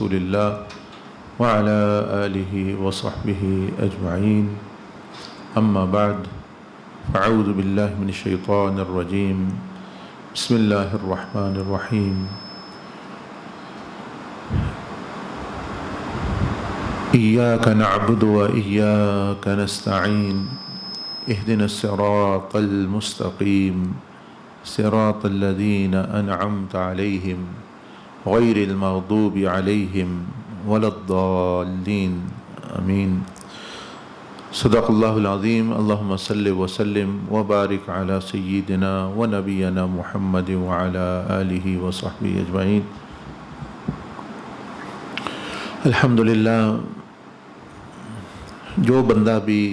رسول الله وعلى آله وصحبه أجمعين أما بعد فأعوذ بالله من الشيطان الرجيم بسم الله الرحمن الرحيم إياك نعبد وإياك نستعين اهدنا الصراط المستقيم صراط الذين أنعمت عليهم غير المغضوب عليهم ولا الضالين آمين صدق الله العظيم اللهم صل وسلم وبارك على سيدنا ونبينا محمد وعلى آله وصحبه أجمعين الحمدللہ جو بندہ بھی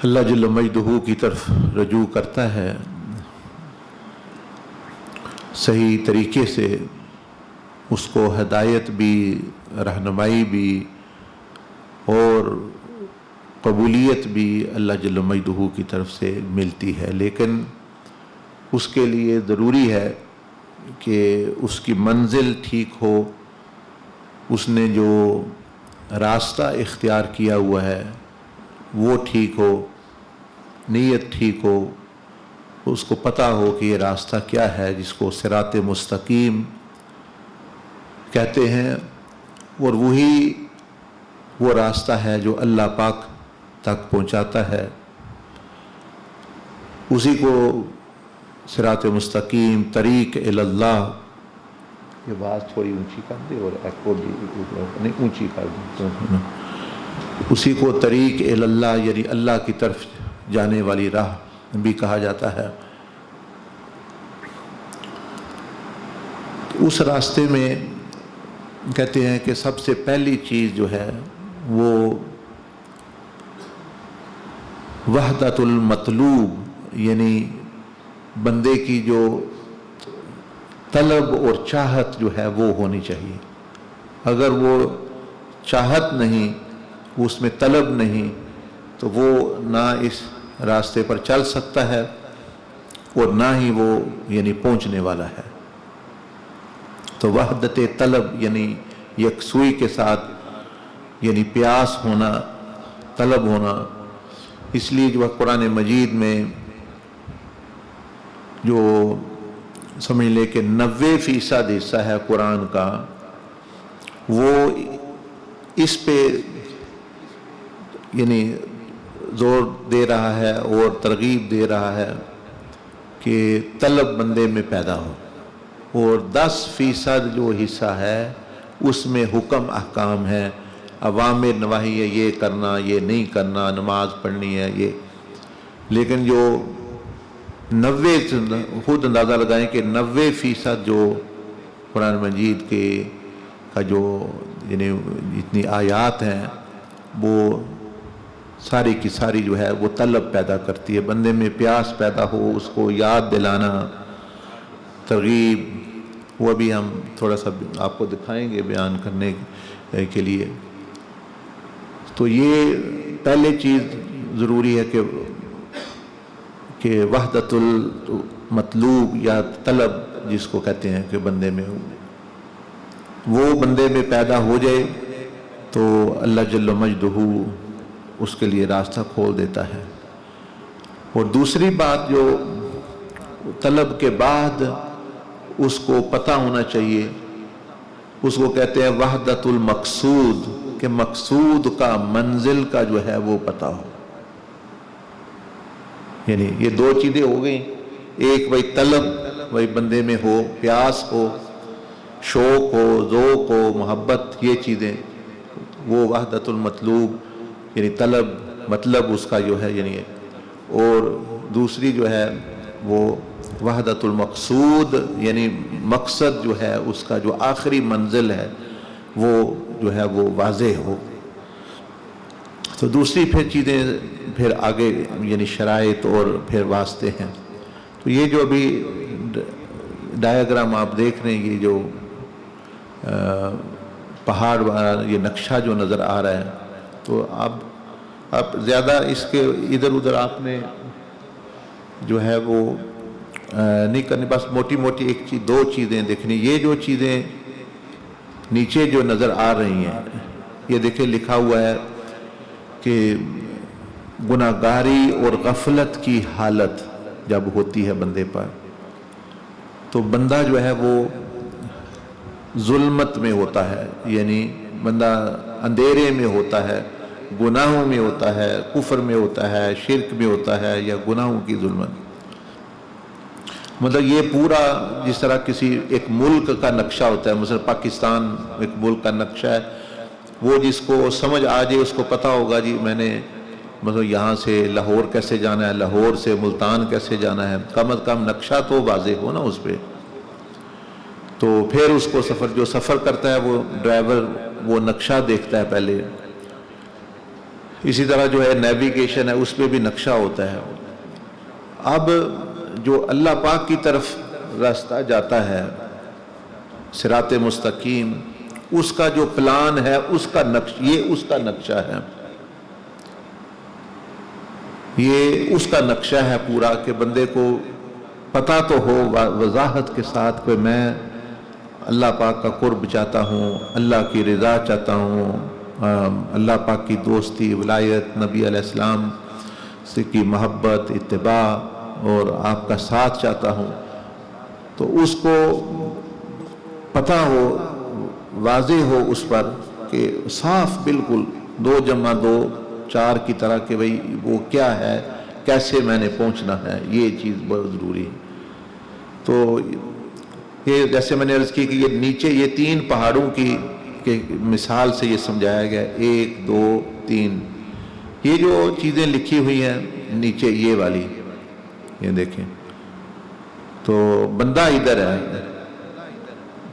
اللہ جل مجدہ کی طرف رجوع کرتا ہے صحیح طریقے سے اس کو ہدایت بھی رہنمائی بھی اور قبولیت بھی اللہ جل مجدہ کی طرف سے ملتی ہے، لیکن اس کے لیے ضروری ہے کہ اس کی منزل ٹھیک ہو، اس نے جو راستہ اختیار کیا ہوا ہے وہ ٹھیک ہو، نیت ٹھیک ہو، اس کو پتہ ہو کہ یہ راستہ کیا ہے جس کو صراط مستقیم کہتے ہیں، اور وہی وہ راستہ ہے جو اللہ پاک تک پہنچاتا ہے، اسی کو صراط مستقیم طریق اللہ۔ یہ بات تھوڑی اونچی کر دے اور ایکو بھی نہیں اونچی کر دے، اسی کو طریق اللہ یعنی اللہ کی طرف جانے والی راہ بھی کہا جاتا ہے۔ اس راستے میں کہتے ہیں کہ سب سے پہلی چیز جو ہے وہ وحدت المطلوب، یعنی بندے کی جو طلب اور چاہت جو ہے وہ ہونی چاہیے۔ اگر وہ چاہت نہیں، اس میں طلب نہیں، تو وہ نہ اس راستے پر چل سکتا ہے اور نہ ہی وہ یعنی پہنچنے والا ہے۔ تو وحدت طلب یعنی یکسوئی کے ساتھ یعنی پیاس ہونا، طلب ہونا، اس لیے جو قرآن مجید میں جو سمجھ لے کہ 90% حصہ ہے قرآن کا، وہ اس پہ یعنی زور دے رہا ہے اور ترغیب دے رہا ہے کہ طلب بندے میں پیدا ہو، اور 10% جو حصہ ہے اس میں حکم احکام ہے، اوامر نواہی ہے، یہ کرنا یہ نہیں کرنا، نماز پڑھنی ہے یہ، لیکن جو 90 خود اندازہ لگائیں کہ 90% جو قرآن مجید کا جو یعنی جتنی آیات ہیں وہ ساری کی ساری جو ہے وہ طلب پیدا کرتی ہے، بندے میں پیاس پیدا ہو، اس کو یاد دلانا، ترغیب، وہ بھی ہم تھوڑا سا آپ کو دکھائیں گے بیان کرنے کے لیے۔ تو یہ پہلے چیز ضروری ہے کہ وحدت المطلوب یا طلب جس کو کہتے ہیں کہ بندے میں وہ بندے میں پیدا ہو جائے تو اللہ جل مجدہ اس کے لیے راستہ کھول دیتا ہے۔ اور دوسری بات جو طلب کے بعد اس کو پتہ ہونا چاہیے، اس کو کہتے ہیں وحدت المقصود، کہ مقصود کا منزل کا جو ہے وہ پتہ ہو۔ یعنی یہ دو چیزیں ہو گئیں، ایک وہی طلب وہی بندے میں ہو، پیاس ہو، شوق ہو، ذوق ہو، محبت، یہ چیزیں وہ وحدت المطلوب یعنی طلب مطلب اس کا جو ہے یعنی، اور دوسری جو ہے وہ وحدت المقصود یعنی مقصد جو ہے اس کا جو آخری منزل ہے وہ جو ہے وہ واضح ہو۔ تو دوسری پھر چیزیں پھر آگے یعنی شرائط اور پھر واسطے ہیں۔ تو یہ جو ابھی ڈائیگرام آپ دیکھ رہے ہیں، یہ جو پہاڑ یہ نقشہ جو نظر آ رہا ہے، تو اب زیادہ اس کے ادھر ادھر آپ نے جو ہے وہ نہیں کرنی، بس موٹی موٹی ایک چیز دو چیزیں دیکھنی۔ یہ جو چیزیں نیچے جو نظر آ رہی ہیں، یہ دیکھیں لکھا ہوا ہے کہ گناہگاری اور غفلت کی حالت جب ہوتی ہے بندے پر، تو بندہ جو ہے وہ ظلمت میں ہوتا ہے، یعنی بندہ اندھیرے میں ہوتا ہے، گناہوں میں ہوتا ہے، کفر میں ہوتا ہے، شرک میں ہوتا ہے، یا گناہوں کی ظلمت. مطلب یہ پورا جس طرح کسی ایک ملک کا نقشہ ہوتا ہے، مثلا پاکستان ایک ملک کا نقشہ ہے، وہ جس کو سمجھ آ جائے اس کو پتہ ہوگا جی میں نے مطلب یہاں سے لاہور کیسے جانا ہے، لاہور سے ملتان کیسے جانا ہے، کم از کم نقشہ تو واضح ہو نا اس پہ. تو پھر اس کو جو سفر کرتا ہے وہ ڈرائیور وہ نقشہ دیکھتا ہے پہلے. اسی طرح جو ہے نیویگیشن ہے، اس پہ بھی نقشہ ہوتا ہے. اب جو اللہ پاک کی طرف راستہ جاتا ہے صراط مستقیم، اس کا جو پلان ہے اس کا نقشہ ہے، یہ اس کا نقشہ ہے پورا، کہ بندے کو پتہ تو ہو وضاحت کے ساتھ کہ میں اللہ پاک کا قرب چاہتا ہوں، اللہ کی رضا چاہتا ہوں، اللہ پاک کی دوستی، ولایت، نبی علیہ السلام سے کی محبت، اتباع اور آپ کا ساتھ چاہتا ہوں. تو اس کو پتہ ہو، واضح ہو اس پر کہ صاف بالکل 2 + 2 4 کی طرح کہ بھئی وہ کیا ہے، کیسے میں نے پہنچنا ہے، یہ چیز بہت ضروری ہے. تو یہ جیسے میں نے عرض کی کہ یہ نیچے یہ 3 پہاڑوں کی مثال سے یہ سمجھایا گیا، 1 2 3. یہ جو چیزیں لکھی ہوئی ہیں نیچے یہ والی، یہ دیکھیں. تو بندہ ادھر ہے،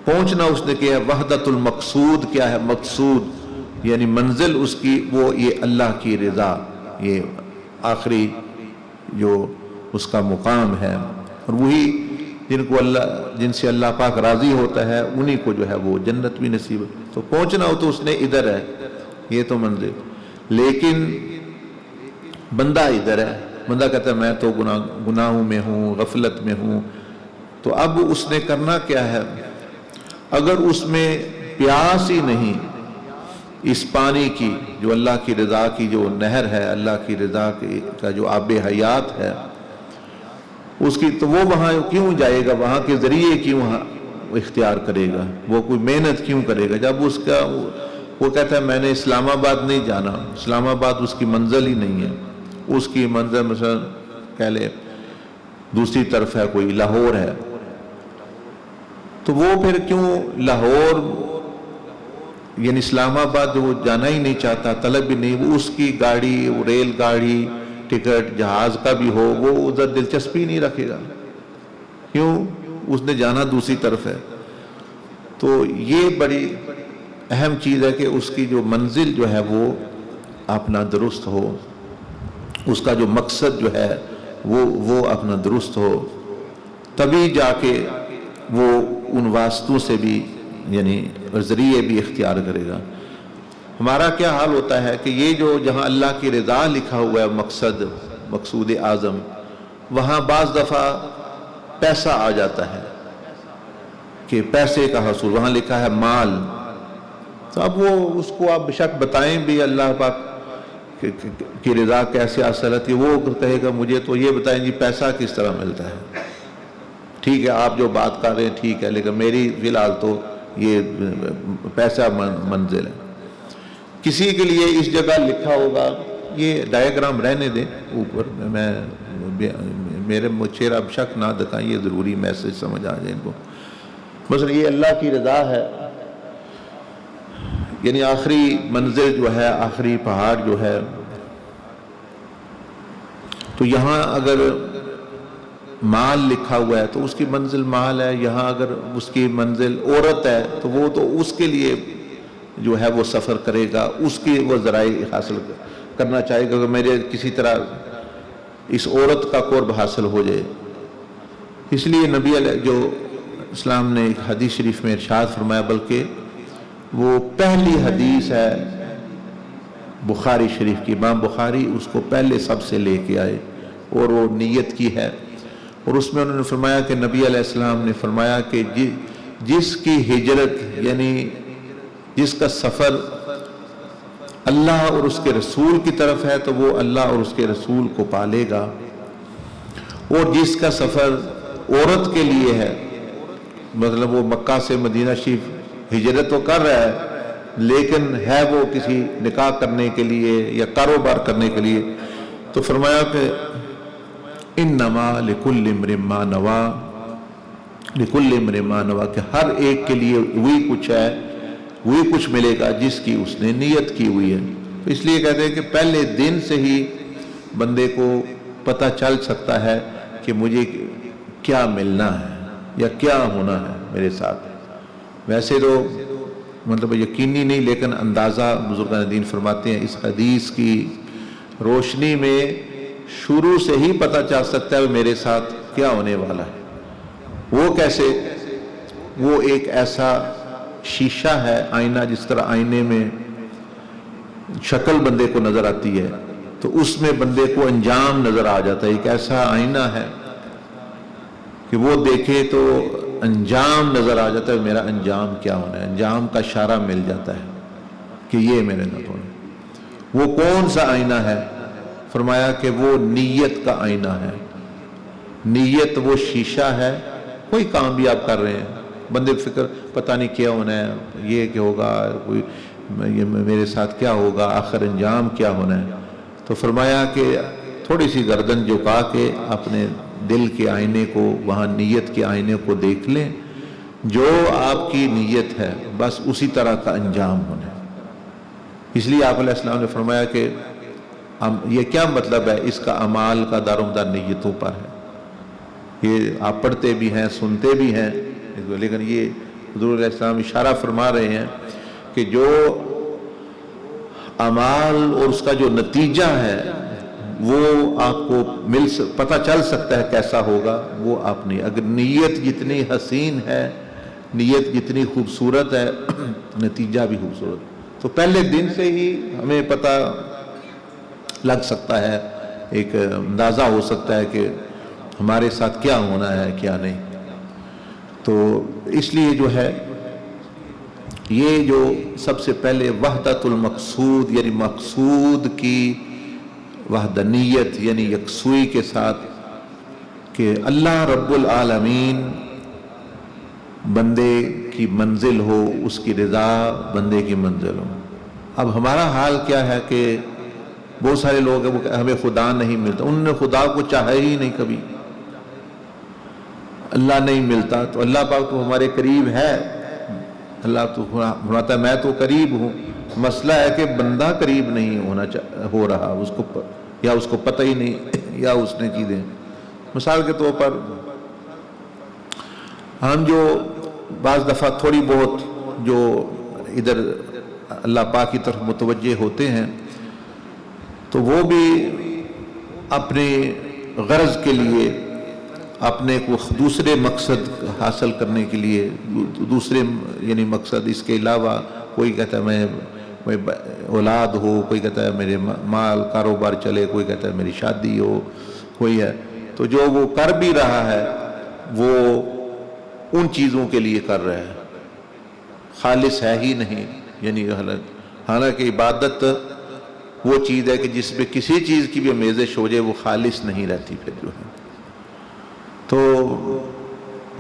پہنچنا اس نے کیا ہے. وحدت المقصود کیا ہے؟ مقصود یعنی منزل اس کی وہ یہ اللہ کی رضا، یہ آخری جو اس کا مقام ہے. اور وہی جن سے اللہ پاک راضی ہوتا ہے انہی کو جو ہے وہ جنت بھی نصیب ہے. تو پہنچنا ہو تو اس نے ادھر ہے، یہ تو منزل. لیکن بندہ ادھر ہے، بندہ کہتا ہے میں تو گناہوں میں ہوں، غفلت میں ہوں. تو اب اس نے کرنا کیا ہے؟ اگر اس میں پیاس ہی نہیں اس پانی کی، جو اللہ کی رضا کی جو نہر ہے، اللہ کی رضا کا جو آب حیات ہے اس کی، تو وہ وہاں کیوں جائے گا؟ وہاں کے ذریعے کیوں اختیار کرے گا؟ وہ کوئی محنت کیوں کرے گا جب اس کا وہ کہتا ہے میں نے اسلام آباد نہیں جانا، اسلام آباد اس کی منزل ہی نہیں ہے. اس کی منزل مثلا کہہ لے دوسری طرف ہے، کوئی لاہور ہے، تو وہ پھر کیوں لاہور یعنی اسلام آباد وہ جانا ہی نہیں چاہتا، طلب بھی نہیں. وہ اس کی گاڑی، ریل گاڑی، ٹکٹ جہاز کا بھی ہو، وہ ادھر دلچسپی نہیں رکھے گا. کیوں؟ اس نے جانا دوسری طرف ہے. تو یہ بڑی اہم چیز ہے کہ اس کی جو منزل جو ہے وہ اپنا درست ہو، اس کا جو مقصد جو ہے وہ اپنا درست ہو، تبھی جا کے وہ ان واسطوں سے بھی یعنی ذریعے بھی اختیار کرے گا. ہمارا کیا حال ہوتا ہے کہ یہ جو جہاں اللہ کی رضا لکھا ہوا ہے مقصود اعظم، وہاں بعض دفعہ پیسہ آ جاتا ہے کہ پیسے کا حصول، وہاں لکھا ہے مال. تو اب وہ اس کو آپ بشک بتائیں بھی اللہ پاک کی رضا کیسے حاصل ہوتی ہے، وہ کہے گا مجھے تو یہ بتائیں جی پیسہ کس طرح ملتا ہے. ٹھیک ہے آپ جو بات کر رہے ہیں ٹھیک ہے، لیکن میری فی الحال تو یہ پیسہ منزل ہے. کسی کے لیے اس جگہ لکھا ہوگا، یہ ڈائیگرام رہنے دیں اوپر، میرے چہرہ شک نہ دکھائیں، یہ ضروری میسج سمجھ آ جائے ان کو. مثلا یہ اللہ کی رضا ہے، یعنی آخری منزل جو ہے، آخری پہاڑ جو ہے. تو یہاں اگر مال لکھا ہوا ہے تو اس کی منزل مال ہے. یہاں اگر اس کی منزل عورت ہے تو وہ تو اس کے لیے جو ہے وہ سفر کرے گا، اس کی وہ ذرائع حاصل کرنا چاہے گا کہ میرے کسی طرح اس عورت کا قرب حاصل ہو جائے. اس لیے نبی علیہ جو اسلام نے ایک حدیث شریف میں ارشاد فرمایا، بلکہ وہ پہلی حدیث ہے بخاری شریف کی، امام بخاری اس کو پہلے سب سے لے کے آئے اور وہ نیت کی ہے. اور اس میں انہوں نے فرمایا کہ نبی علیہ السلام نے فرمایا کہ جس کی ہجرت یعنی جس کا سفر اللہ اور اس کے رسول کی طرف ہے تو وہ اللہ اور اس کے رسول کو پالے گا، اور جس کا سفر عورت کے لیے ہے، مطلب وہ مکہ سے مدینہ شریف ہجرت تو کر رہا ہے لیکن ہے وہ کسی نکاح کرنے کے لیے یا کاروبار کرنے کے لیے، تو فرمایا کہ انما لکل امرئ ما نوا، لکل امرئ ما نوا، کہ ہر ایک کے لیے وہی کچھ ہے، وہی کچھ ملے گا جس کی اس نے نیت کی ہوئی ہے۔ تو اس لیے کہتے ہیں کہ پہلے دن سے ہی بندے کو پتہ چل سکتا ہے کہ مجھے کیا ملنا ہے یا کیا ہونا ہے میرے ساتھ۔ ویسے تو مطلب یقینی نہیں، لیکن اندازہ بزرگان دین فرماتے ہیں اس حدیث کی روشنی میں شروع سے ہی پتہ چل سکتا ہے میرے ساتھ کیا ہونے والا ہے۔ وہ کیسے؟ وہ ایک ایسا شیشہ ہے، آئینہ، جس طرح آئینے میں شکل بندے کو نظر آتی ہے تو اس میں بندے کو انجام نظر آ جاتا ہے۔ ایک ایسا آئینہ ہے کہ وہ دیکھے تو انجام نظر آ جاتا ہے، میرا انجام کیا ہونا ہے، انجام کا اشارہ مل جاتا ہے کہ یہ میرے نہ ہونا۔ وہ کون سا آئینہ ہے؟ فرمایا کہ وہ نیت کا آئینہ ہے۔ نیت وہ شیشہ ہے، کوئی کام بھی آپ کر رہے ہیں، بندے فکر پتہ نہیں کیا ہونا ہے، یہ کیا ہوگا، کوئی یہ میرے ساتھ کیا ہوگا، آخر انجام کیا ہونا ہے، تو فرمایا کہ تھوڑی سی گردن جھکا کے اپنے دل کے آئینے کو، وہاں نیت کے آئینے کو دیکھ لیں، جو آپ کی نیت ہے بس اسی طرح کا انجام ہونا ہے۔ اس لیے آپ علیہ السلام نے فرمایا کہ یہ کیا مطلب ہے، اس کا اعمال کا دارومدار نیتوں پر ہے۔ یہ آپ پڑھتے بھی ہیں، سنتے بھی ہیں، لیکن یہ حضور علیہ السلام اشارہ فرما رہے ہیں کہ جو اعمال اور اس کا جو نتیجہ ہے وہ آپ کو پتہ چل سکتا ہے کیسا ہوگا، وہ آپ نہیں۔ اگر نیت جتنی حسین ہے، نیت جتنی خوبصورت ہے، نتیجہ بھی خوبصورت، تو پہلے دن سے ہی ہمیں پتہ لگ سکتا ہے، ایک اندازہ ہو سکتا ہے کہ ہمارے ساتھ کیا ہونا ہے کیا نہیں۔ تو اس لیے جو ہے یہ جو سب سے پہلے وحدت المقصود، یعنی مقصود کی وحدانیت، یعنی یکسوئی کے ساتھ، کہ اللہ رب العالمین بندے کی منزل ہو، اس کی رضا بندے کی منزل ہو۔ اب ہمارا حال کیا ہے کہ بہت سارے لوگ ہیں وہ ہمیں خدا نہیں ملتا، انہوں نے خدا کو چاہا ہی نہیں، کبھی اللہ نہیں ملتا، تو اللہ پاک تو ہمارے قریب ہے، اللہ تو فرماتا ہے میں تو قریب ہوں۔ مسئلہ ہے کہ بندہ قریب نہیں ہو رہا، اس کو یا اس کو پتہ ہی نہیں، یا اس نے چیزیں، مثال کے طور پر ہم جو بعض دفعہ تھوڑی بہت جو ادھر اللہ پاک کی طرف متوجہ ہوتے ہیں تو وہ بھی اپنے غرض کے لیے، اپنے کو دوسرے مقصد حاصل کرنے کے لیے، دوسرے یعنی مقصد اس کے علاوہ، کوئی کہتا ہے میں اولاد ہو، کوئی کہتا ہے میرے مال کاروبار چلے، کوئی کہتا ہے میری شادی ہو، کوئی ہے، تو جو وہ کر بھی رہا ہے وہ ان چیزوں کے لیے کر رہا ہے، خالص ہے ہی نہیں، یعنی حالانکہ عبادت وہ چیز ہے کہ جس میں کسی چیز کی بھی آمیزش ہو جائے وہ خالص نہیں رہتی پھر جو ہے۔ تو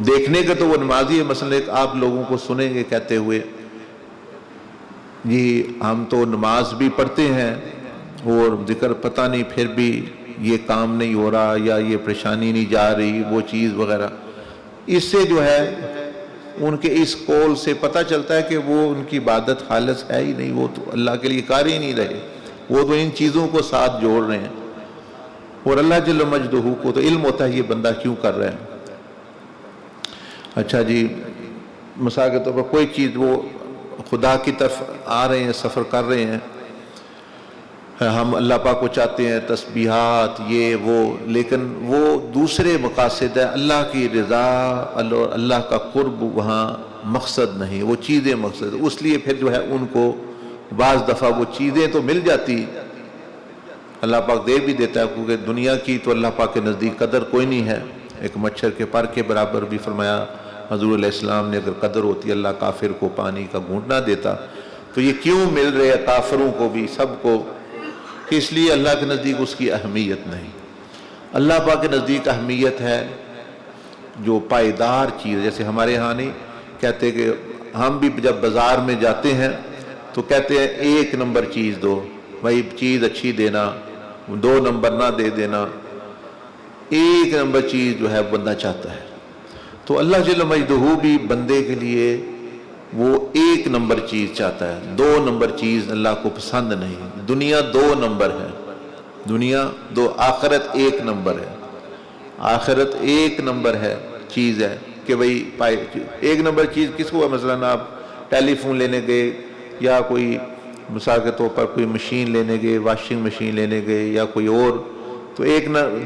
دیکھنے کا تو وہ نمازی ہے، مثلا آپ لوگوں کو سنیں گے کہتے ہوئے جی ہم تو نماز بھی پڑھتے ہیں اور ذکر پتہ نہیں پھر بھی یہ کام نہیں ہو رہا، یا یہ پریشانی نہیں جا رہی، وہ چیز وغیرہ، اس سے جو ہے ان کے اس قول سے پتہ چلتا ہے کہ وہ ان کی عبادت خالص ہے ہی نہیں، وہ تو اللہ کے لیے کار ہی نہیں رہے، وہ تو ان چیزوں کو ساتھ جوڑ رہے ہیں، اور اللہ جل مجدہ کو تو علم ہوتا ہے یہ بندہ کیوں کر رہا ہے۔ اچھا جی، مثال کے طور پر کوئی چیز وہ خدا کی طرف آ رہے ہیں، سفر کر رہے ہیں، ہم اللہ پاک کو چاہتے ہیں، تسبیحات یہ وہ، لیکن وہ دوسرے مقاصد ہے، اللہ کی رضا، اللہ کا قرب وہاں مقصد نہیں، وہ چیزیں مقصد، اس لیے پھر جو ہے ان کو بعض دفعہ وہ چیزیں تو مل جاتی، اللہ پاک دے بھی دیتا ہے، کیونکہ دنیا کی تو اللہ پاک کے نزدیک قدر کوئی نہیں ہے، ایک مچھر کے پر کے برابر بھی فرمایا حضور علیہ السلام نے، اگر قدر ہوتی اللہ کافر کو پانی کا گھونٹ نہ دیتا، تو یہ کیوں مل رہے ہیں کافروں کو بھی، سب کو؟ کہ اس لیے اللہ کے نزدیک اس کی اہمیت نہیں۔ اللہ پاک کے نزدیک اہمیت ہے جو پائیدار چیز، جیسے ہمارے ہاں نہیں کہتے کہ ہم بھی جب بازار میں جاتے ہیں تو کہتے ہیں 1 نمبر چیز دو، بھائی چیز اچھی دینا، 2 نمبر نہ دے دینا، 1 نمبر چیز جو ہے بندہ چاہتا ہے۔ تو اللہ جل مجدہ بھی بندے کے لیے وہ 1 نمبر چیز چاہتا ہے، 2 نمبر چیز اللہ کو پسند نہیں۔ دنیا 2 نمبر ہے، دنیا 2، آخرت 1 نمبر ہے، آخرت 1 نمبر ہے چیز ہے کہ بھئی 1 نمبر چیز کس کو ہے؟ مثلاً آپ ٹیلی فون لینے گئے یا کوئی مثال کے طور پر کوئی مشین لینے گئے، واشنگ مشین لینے گئے یا کوئی اور، تو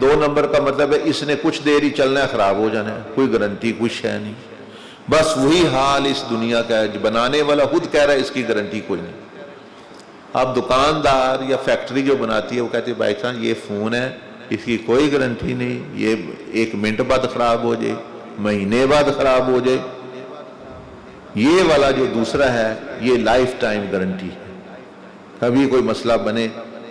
2 نمبر کا مطلب ہے اس نے کچھ دیر ہی چلنا ہے، خراب ہو جانا ہے، کوئی گارنٹی کچھ ہے نہیں۔ بس وہی حال اس دنیا کا ہے، جو بنانے والا خود کہہ رہا ہے اس کی گارنٹی کوئی نہیں۔ اب دکاندار یا فیکٹری جو بناتی ہے وہ کہتی ہے بھائی صاحب یہ فون ہے، اس کی کوئی گارنٹی نہیں، یہ 1 منٹ بعد خراب ہو جائے، مہینے بعد خراب ہو جائے۔ یہ والا جو دوسرا ہے یہ لائف ٹائم گارنٹی ہے، کبھی کوئی مسئلہ بنے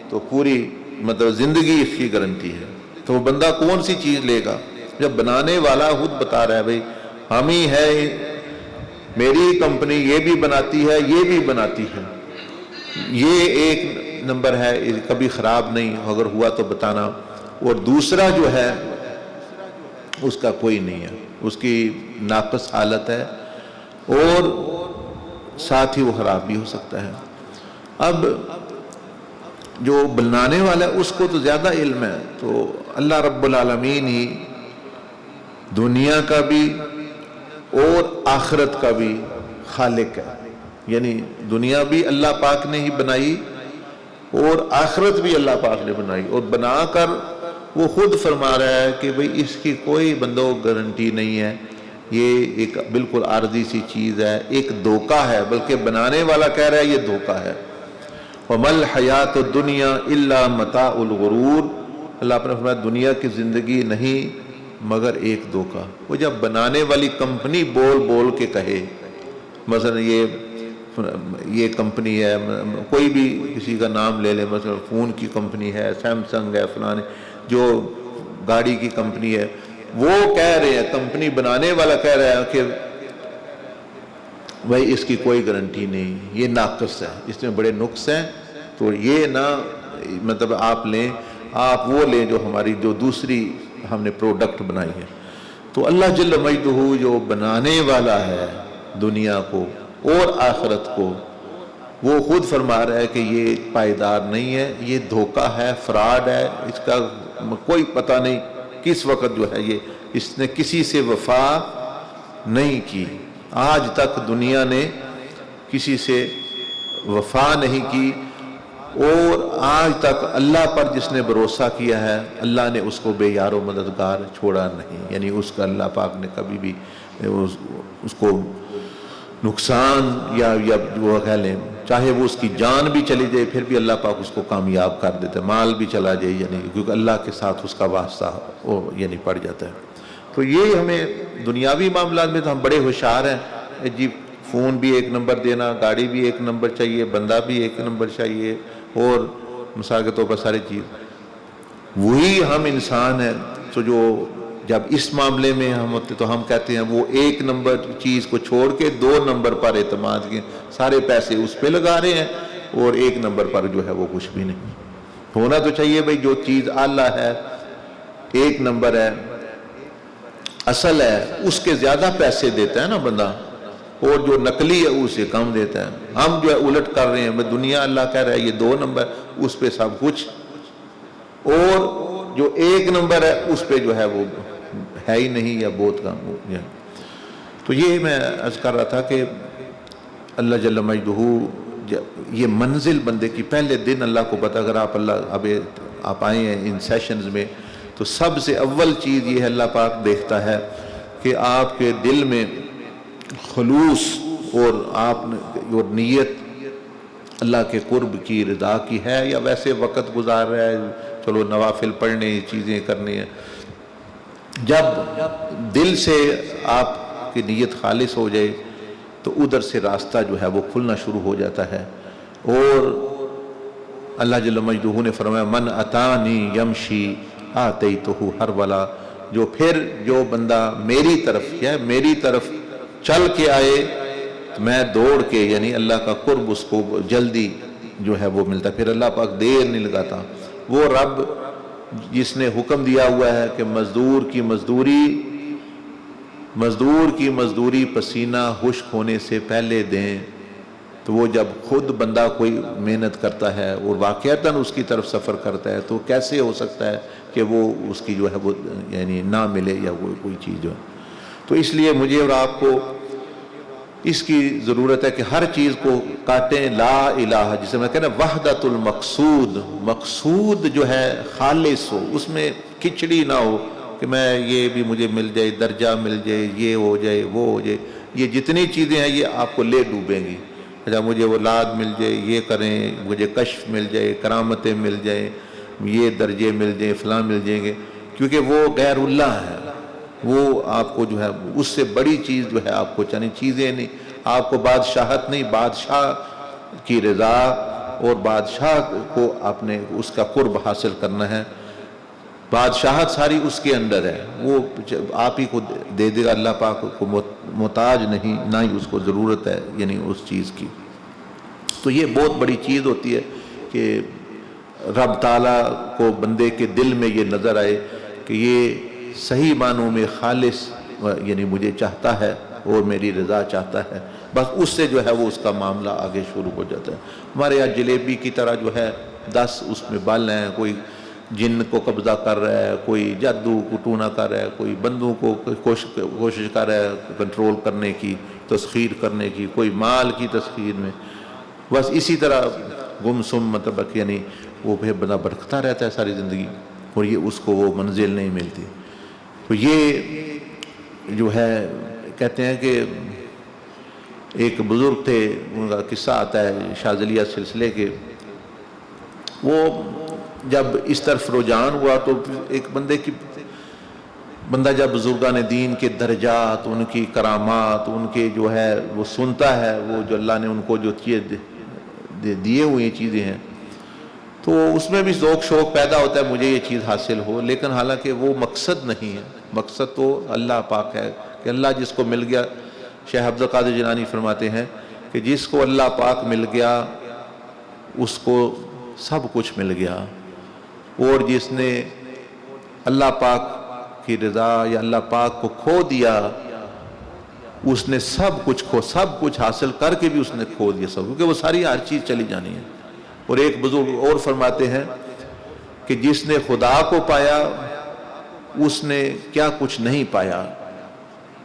تو پوری مطلب زندگی اس کی گارنٹی ہے۔ تو وہ بندہ کون سی چیز لے گا جب بنانے والا خود بتا رہا ہے بھئی ہم ہی ہے، میری کمپنی یہ بھی بناتی ہے یہ بھی بناتی ہے، یہ 1 نمبر ہے، کبھی خراب نہیں، اگر ہوا تو بتانا۔ اور دوسرا جو ہے اس کا کوئی نہیں ہے، اس کی ناقص حالت ہے اور ساتھ ہی وہ خراب بھی ہو سکتا ہے۔ اب جو بنانے والا ہے اس کو تو زیادہ علم ہے، تو اللہ رب العالمین ہی دنیا کا بھی اور آخرت کا بھی خالق ہے، یعنی دنیا بھی اللہ پاک نے ہی بنائی اور آخرت بھی اللہ پاک نے بنائی، اور بنا کر وہ خود فرما رہا ہے کہ بھئی اس کی کوئی بندوں گارنٹی نہیں ہے، یہ ایک بالکل عارضی سی چیز ہے، ایک دھوکہ ہے، بلکہ بنانے والا کہہ رہا ہے یہ دھوکہ ہے۔ وَمَا الْحَيَاةُ الدُّنْيَا إِلَّا مَتَاعُ الْغُرُورِ، اللہ نے فرمایا دنیا کی زندگی نہیں مگر ایک دھوکہ۔ وہ جب بنانے والی کمپنی بول بول کے کہے، مثلا یہ کمپنی ہے، کوئی بھی کسی کا نام لے لے، مثلا فون کی کمپنی ہے، سیمسنگ ہے، فلانے جو گاڑی کی کمپنی ہے، وہ کہہ رہے ہیں، کمپنی بنانے والا کہہ رہا ہے کہ بھائی اس کی کوئی گارنٹی نہیں، یہ ناقص ہے، اس میں بڑے نقص ہیں، تو یہ نہ مطلب آپ لیں، آپ وہ لیں جو ہماری جو دوسری ہم نے پروڈکٹ بنائی ہے۔ تو اللہ جل مجدہ جو بنانے والا ہے دنیا کو اور آخرت کو، وہ خود فرما رہا ہے کہ یہ پائیدار نہیں ہے، یہ دھوکہ ہے، فراڈ ہے، اس کا کوئی پتہ نہیں کس وقت جو ہے یہ اس نے کسی سے وفا نہیں کی، آج تک دنیا نے کسی سے وفا نہیں کی، اور آج تک اللہ پر جس نے بھروسہ کیا ہے اللہ نے اس کو بے یار و مددگار چھوڑا نہیں، یعنی اس کا اللہ پاک نے کبھی بھی اس کو نقصان یا وہ کہہ لیں چاہے وہ اس کی جان بھی چلی جائے پھر بھی اللہ پاک اس کو کامیاب کر دیتا ہے، مال بھی چلا جائے، یعنی کیونکہ اللہ کے ساتھ اس کا واسطہ یعنی پڑ جاتا ہے۔ تو یہ ہمیں دنیاوی معاملات میں تو ہم بڑے ہوشیار ہیں، جی فون بھی 1 نمبر دینا، گاڑی بھی 1 نمبر چاہیے، بندہ بھی 1 نمبر چاہیے، اور مثال کے طور پر ساری چیز، وہی ہم انسان ہیں۔ تو جو جب اس معاملے میں ہم ہوتے تو ہم کہتے ہیں وہ 1 نمبر چیز کو چھوڑ کے 2 نمبر پر اعتماد کیے، سارے پیسے اس پہ لگا رہے ہیں اور 1 نمبر پر جو ہے وہ کچھ بھی نہیں۔ ہونا تو چاہیے بھئی جو چیز اعلیٰ ہے، 1 نمبر ہے، اصل ہے، اس کے زیادہ پیسے دیتا ہے نا بندہ، اور جو نقلی ہے اسے کم دیتا ہے۔ ہم جو ہے الٹ کر رہے ہیں، دنیا اللہ کہہ رہا ہے یہ 2 نمبر، اس پہ سب کچھ، اور جو 1 نمبر ہے اس پہ جو ہے وہ ہے ہی نہیں یا بہت کم۔ تو یہ میں عرض کر رہا تھا کہ اللہ جل مجدہ یہ منزل بندے کی پہلے دن اللہ کو پتا، اگر آپ آئے ہیں ان سیشنز میں تو سب سے اول چیز یہ ہے اللہ پاک دیکھتا ہے کہ آپ کے دل میں خلوص اور آپ اور نیت اللہ کے قرب کی رضا کی ہے، یا ویسے وقت گزار رہا ہے، چلو نوافل پڑھنے چیزیں کرنی ہیں۔ جب دل سے آپ کی نیت خالص ہو جائے تو ادھر سے راستہ جو ہے وہ کھلنا شروع ہو جاتا ہے۔ اور اللہ جل مجدہ نے فرمایا من اتانی یمشی آتیتہ ہرولا، جو بندہ میری طرف چل کے آئے میں دوڑ کے، یعنی اللہ کا قرب اس کو جلدی جو ہے وہ ملتا، پھر اللہ پاک دیر نہیں لگاتا۔ وہ رب جس نے حکم دیا ہوا ہے کہ مزدور کی مزدوری پسینہ خشک ہونے سے پہلے دیں، تو وہ جب خود بندہ کوئی محنت کرتا ہے اور واقعتاً اس کی طرف سفر کرتا ہے تو کیسے ہو سکتا ہے کہ وہ اس کی جو ہے وہ یعنی نہ ملے یا کوئی چیز جو ہے۔ تو اس لیے مجھے اور آپ کو اس کی ضرورت ہے کہ ہر چیز کو کاٹیں لا الہ، جسے میں کہنا وحدت المقصود، مقصود جو ہے خالص ہو، اس میں کھچڑی نہ ہو کہ میں یہ بھی مجھے مل جائے، درجہ مل جائے، یہ ہو جائے، وہ ہو جائے، یہ جتنی چیزیں ہیں یہ آپ کو لے ڈوبیں گی۔ اچھا مجھے اولاد مل جائے، یہ کریں، مجھے کشف مل جائے، کرامتیں مل جائیں، یہ درجے مل جائیں، فلاں مل جائیں گے، کیونکہ وہ غیر اللہ ہے، وہ آپ کو جو ہے اس سے بڑی چیز جو ہے آپ کو چاہیے، چیزیں نہیں، آپ کو بادشاہت نہیں، بادشاہ کی رضا اور بادشاہ کو آپ نے اس کا قرب حاصل کرنا ہے، بادشاہت ساری اس کے اندر ہے، وہ آپ ہی کو دے دے گا، اللہ پاک کو محتاج نہیں، نہ ہی اس کو ضرورت ہے یعنی اس چیز کی۔ تو یہ بہت بڑی چیز ہوتی ہے کہ رب تعالیٰ کو بندے کے دل میں یہ نظر آئے کہ یہ صحیح معنوں میں خالص یعنی مجھے چاہتا ہے اور میری رضا چاہتا ہے، بس اس سے جو ہے وہ اس کا معاملہ آگے شروع ہو جاتا ہے۔ ہمارے یہاں جلیبی کی طرح جو ہے 10 اس میں بل ہیں، کوئی جن کو قبضہ کر رہا ہے، کوئی جادو کو ٹونا کر رہا ہے، کوئی بندوں کو کوشش کر رہا ہے کنٹرول کرنے کی، تسخیر کرنے کی، کوئی مال کی تسخیر میں، بس اسی طرح گم سم مطلب یعنی وہ پھر بندہ بھٹکتا رہتا ہے ساری زندگی اور یہ اس کو وہ منزل نہیں ملتی۔ تو یہ جو ہے کہتے ہیں کہ ایک بزرگ تھے، ان کا قصہ آتا ہے شاذلیہ سلسلے کے، وہ جب اس طرف رجحان ہوا تو ایک بندہ جب بزرگان دین کے درجات، ان کی کرامات، ان کے جو ہے وہ سنتا ہے، وہ جو اللہ نے ان کو جو چیز دیے ہوئی چیزیں ہیں، تو اس میں بھی ذوق شوق پیدا ہوتا ہے مجھے یہ چیز حاصل ہو، لیکن حالانکہ وہ مقصد نہیں ہے، مقصد تو اللہ پاک ہے کہ اللہ جس کو مل گیا، شیخ عبد القادر جیلانی فرماتے ہیں کہ جس کو اللہ پاک مل گیا اس کو سب کچھ مل گیا، اور جس نے اللہ پاک کی رضا یا اللہ پاک کو کھو دیا اس نے سب کچھ حاصل کر کے بھی اس نے کھو دیا سب، کیونکہ وہ ساری ہر چیز چلی جانی ہے۔ اور ایک بزرگ اور فرماتے ہیں کہ جس نے خدا کو پایا اس نے کیا کچھ نہیں پایا،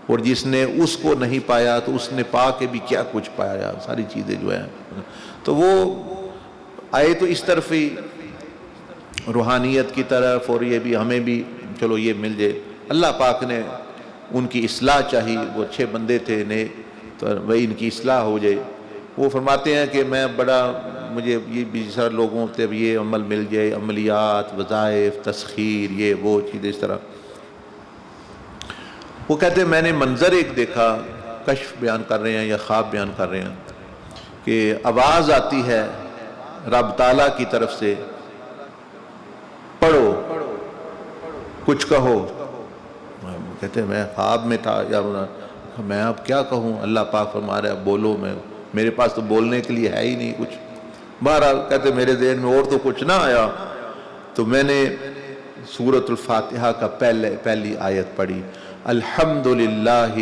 اور جس نے اس کو نہیں پایا تو اس نے پا کے بھی کیا کچھ پایا، ساری چیزیں جو ہیں۔ تو وہ آئے تو اس طرف ہی روحانیت کی طرف، اور یہ بھی ہمیں بھی چلو یہ مل جائے، اللہ پاک نے ان کی اصلاح چاہی، وہ اچھے بندے تھے نے، تو وہی ان کی اصلاح ہو جائے۔ وہ فرماتے ہیں کہ میں مجھے یہ بھی سارے لوگوں سے یہ عمل مل جائے، عملیات، وظائف، تسخیر، یہ وہ چیزیں اس طرح۔ وہ کہتے ہیں میں نے منظر ایک دیکھا، کشف بیان کر رہے ہیں یا خواب بیان کر رہے ہیں، کہ آواز آتی ہے رب تعالیٰ کی طرف سے، پڑھو کچھ کہو۔ کہتے ہیں میں خواب میں تھا، یا میں اب کیا کہوں، اللہ پاک فرما رہا ہے بولو، میرے پاس تو بولنے کے لیے ہے ہی نہیں کچھ۔ بہرحال کہتے میرے ذہن میں اور تو کچھ نہ آیا، تو میں نے سورۃ الفاتحہ کا پہلی آیت پڑھی، الحمدللہ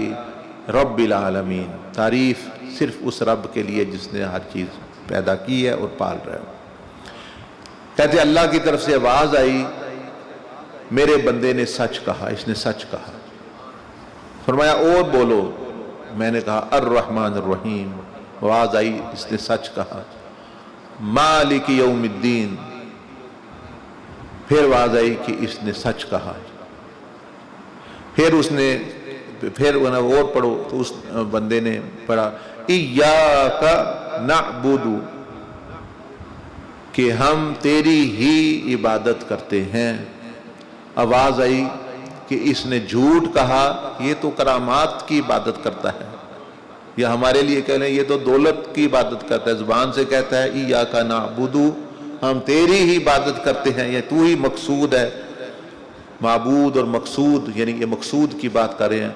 رب العالمین، تعریف صرف اس رب کے لیے جس نے ہر چیز پیدا کی ہے اور پال رہا ہے۔ کہتے اللہ کی طرف سے آواز آئی، میرے بندے نے سچ کہا، اس نے سچ کہا۔ فرمایا اور بولو، میں نے کہا الرحمن الرحیم، آواز آئی اس نے سچ کہا۔ مالک یوم الدین، پھر آواز آئی کہ اس نے سچ کہا۔ پھر اور پڑھو، تو اس بندے نے پڑھا ایاک نعبد، کہ ہم تیری ہی عبادت کرتے ہیں۔ آواز آئی کہ اس نے جھوٹ کہا، یہ تو کرامات کی عبادت کرتا ہے، یا ہمارے لیے کہہ لیں یہ تو دولت کی عبادت کرتا ہے، زبان سے کہتا ہے ایاک نعبد، ہم تیری ہی عبادت کرتے ہیں، یا تو ہی مقصود ہے، معبود اور مقصود، یعنی یہ مقصود کی بات کر رہے ہیں،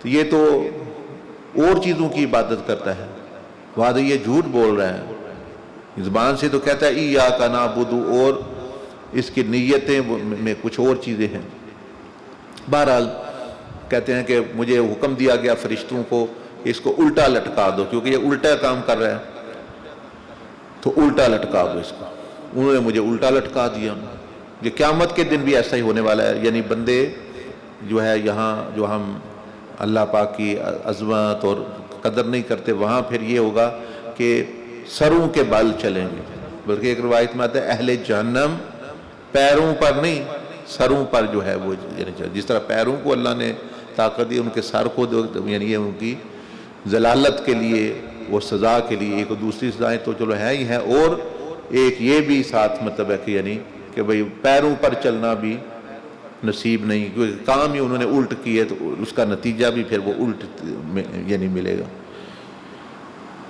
تو یہ تو اور چیزوں کی عبادت کرتا ہے، وعدہ یہ جھوٹ بول رہا ہے، زبان سے تو کہتا ہے ایاک نعبد اور اس کی نیتیں میں کچھ اور چیزیں ہیں۔ بہرحال کہتے ہیں کہ مجھے حکم دیا گیا فرشتوں کو کہ اس کو الٹا لٹکا دو، کیونکہ یہ الٹا کام کر رہا ہے، تو الٹا لٹکا دو اس کو۔ انہوں نے مجھے الٹا لٹکا دیا۔ یہ قیامت کے دن بھی ایسا ہی ہونے والا ہے، یعنی بندے جو ہے یہاں جو ہم اللہ پاک کی عظمت اور قدر نہیں کرتے، وہاں پھر یہ ہوگا کہ سروں کے بل چلیں گے، بلکہ ایک روایت میں آتا ہے اہل جہنم پیروں پر نہیں سروں پر جو ہے وہ، جس طرح پیروں کو اللہ نے طاقت دی، ان کے سر کو یعنی یہ ان کی ذلالت کے لیے اور سزا کے لیے، ایک دوسری سزائیں تو چلو ہے ہی ہیں، اور ایک یہ بھی ساتھ مطلب ہے کہ یعنی کہ بھئی پیروں پر چلنا بھی نصیب نہیں، کیونکہ کام ہی انہوں نے الٹ کیے تو اس کا نتیجہ بھی پھر وہ الٹ یعنی ملے گا۔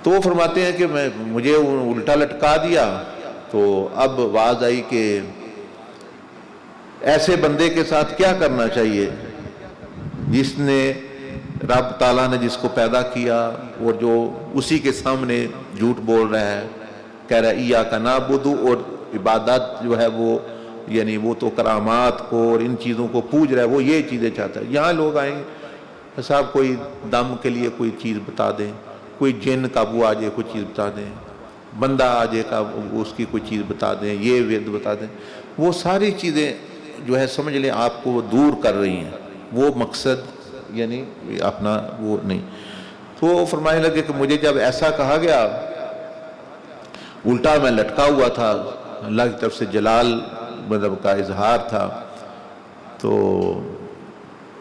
تو وہ فرماتے ہیں کہ مجھے الٹا لٹکا دیا، تو اب آواز آئی کہ ایسے بندے کے ساتھ کیا کرنا چاہیے جس نے رب تعالیٰ نے جس کو پیدا کیا اور جو اسی کے سامنے جھوٹ بول رہا ہے، کہہ رہا ہے ایاک نعبد، اور عبادت جو ہے وہ یعنی وہ تو کرامات کو اور ان چیزوں کو پوج رہا ہے، وہ یہ چیزیں چاہتا ہے۔ یہاں لوگ آئیں صاحب کوئی دم کے لیے کوئی چیز بتا دیں، کوئی جن قابو آ جائے کوئی چیز بتا دیں، بندہ آ جائے اس کی کوئی چیز بتا دیں، یہ ورد بتا دیں، وہ ساری چیزیں جو ہے سمجھ لیں آپ کو دور کر رہی ہیں، وہ مقصد یعنی اپنا وہ نہیں۔ تو وہ فرمانے لگے کہ مجھے جب ایسا کہا گیا، الٹا میں لٹکا ہوا تھا، اللہ کی طرف سے جلال مطلب کا اظہار تھا، تو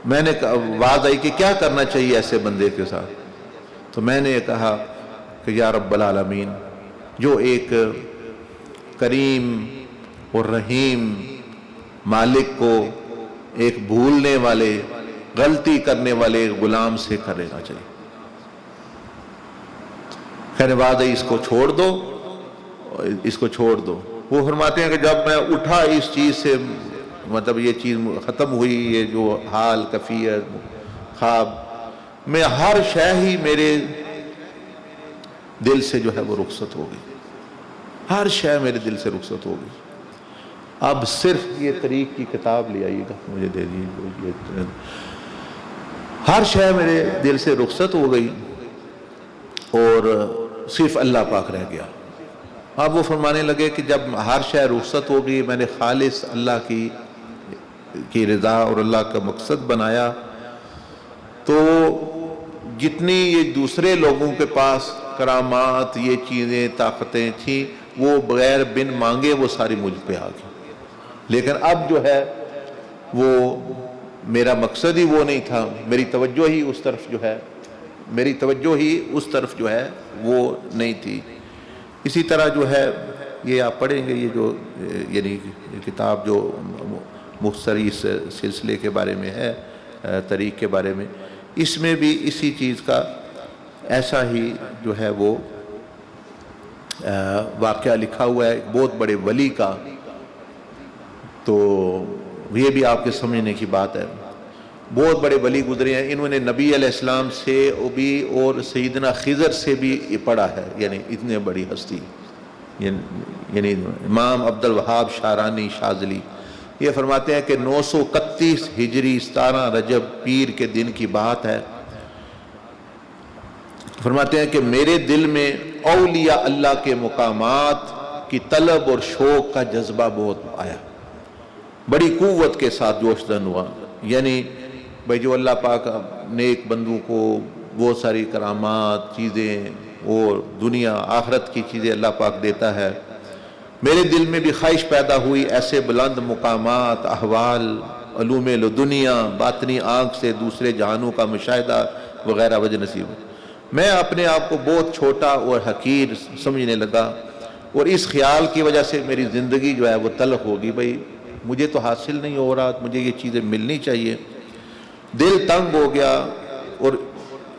میں نے آواز آئی کہ کیا کرنا چاہیے ایسے بندے کے ساتھ، تو میں نے کہا کہ یا رب العالمین، جو ایک کریم اور رحیم مالک کو ایک بھولنے والے غلطی کرنے والے غلام سے کرنا چاہیے، کہنے بعد اس کو چھوڑ دو، اس کو چھوڑ دو۔ وہ فرماتے ہیں کہ جب میں اٹھا اس چیز سے، مطلب یہ چیز ختم ہوئی، یہ جو حال کفیت خواب میں ہر شے ہی میرے دل سے جو ہے وہ رخصت ہو گئی، ہر شے میرے دل سے رخصت ہو گئی۔ اب صرف یہ طریق کی کتاب لے آئیے گا مجھے دے دیجیے، ہر شے میرے دل سے رخصت ہو گئی اور صرف اللہ پاک رہ گیا۔ اب وہ فرمانے لگے کہ جب ہر شے رخصت ہو گئی، میں نے خالص اللہ کی رضا اور اللہ کا مقصد بنایا، تو جتنی یہ دوسرے لوگوں کے پاس کرامات یہ چیزیں طاقتیں تھیں، وہ بغیر بن مانگے وہ ساری مجھ پہ آ گئی، لیکن اب جو ہے وہ میرا مقصد ہی وہ نہیں تھا، میری توجہ ہی اس طرف جو ہے وہ نہیں تھی۔ اسی طرح جو ہے یہ آپ پڑھیں گے، یہ جو یعنی کتاب جو مختصر اس سلسلے کے بارے میں ہے، طریق کے بارے میں، اس میں بھی اسی چیز کا ایسا ہی جو ہے وہ واقعہ لکھا ہوا ہے ایک بہت بڑے ولی کا، تو یہ بھی آپ کے سمجھنے کی بات ہے۔ بہت بڑے ولی گزرے ہیں، انہوں نے نبی علیہ السلام سے بھی اور سیدنا خضر سے بھی پڑھا ہے، یعنی اتنے بڑی ہستی، یعنی امام عبد الوہاب شارانی شاذلی یہ فرماتے ہیں کہ 931 ہجری 17 رجب پیر کے دن کی بات ہے، فرماتے ہیں کہ میرے دل میں اولیاء اللہ کے مقامات کی طلب اور شوق کا جذبہ بہت آیا، بڑی قوت کے ساتھ جوش زن ہوا، یعنی بھئی جو اللہ پاک نیک بندوں کو بہت ساری کرامات چیزیں اور دنیا آخرت کی چیزیں اللہ پاک دیتا ہے، میرے دل میں بھی خواہش پیدا ہوئی ایسے بلند مقامات، احوال، علوم لدنیا، باطنی آنکھ سے دوسرے جہانوں کا مشاہدہ وغیرہ وجہ نصیب۔ میں اپنے آپ کو بہت چھوٹا اور حقیر سمجھنے لگا، اور اس خیال کی وجہ سے میری زندگی جو ہے وہ تلخ ہوگی، بھئی مجھے تو حاصل نہیں ہو رہا، مجھے یہ چیزیں ملنی چاہیے، دل تنگ ہو گیا، اور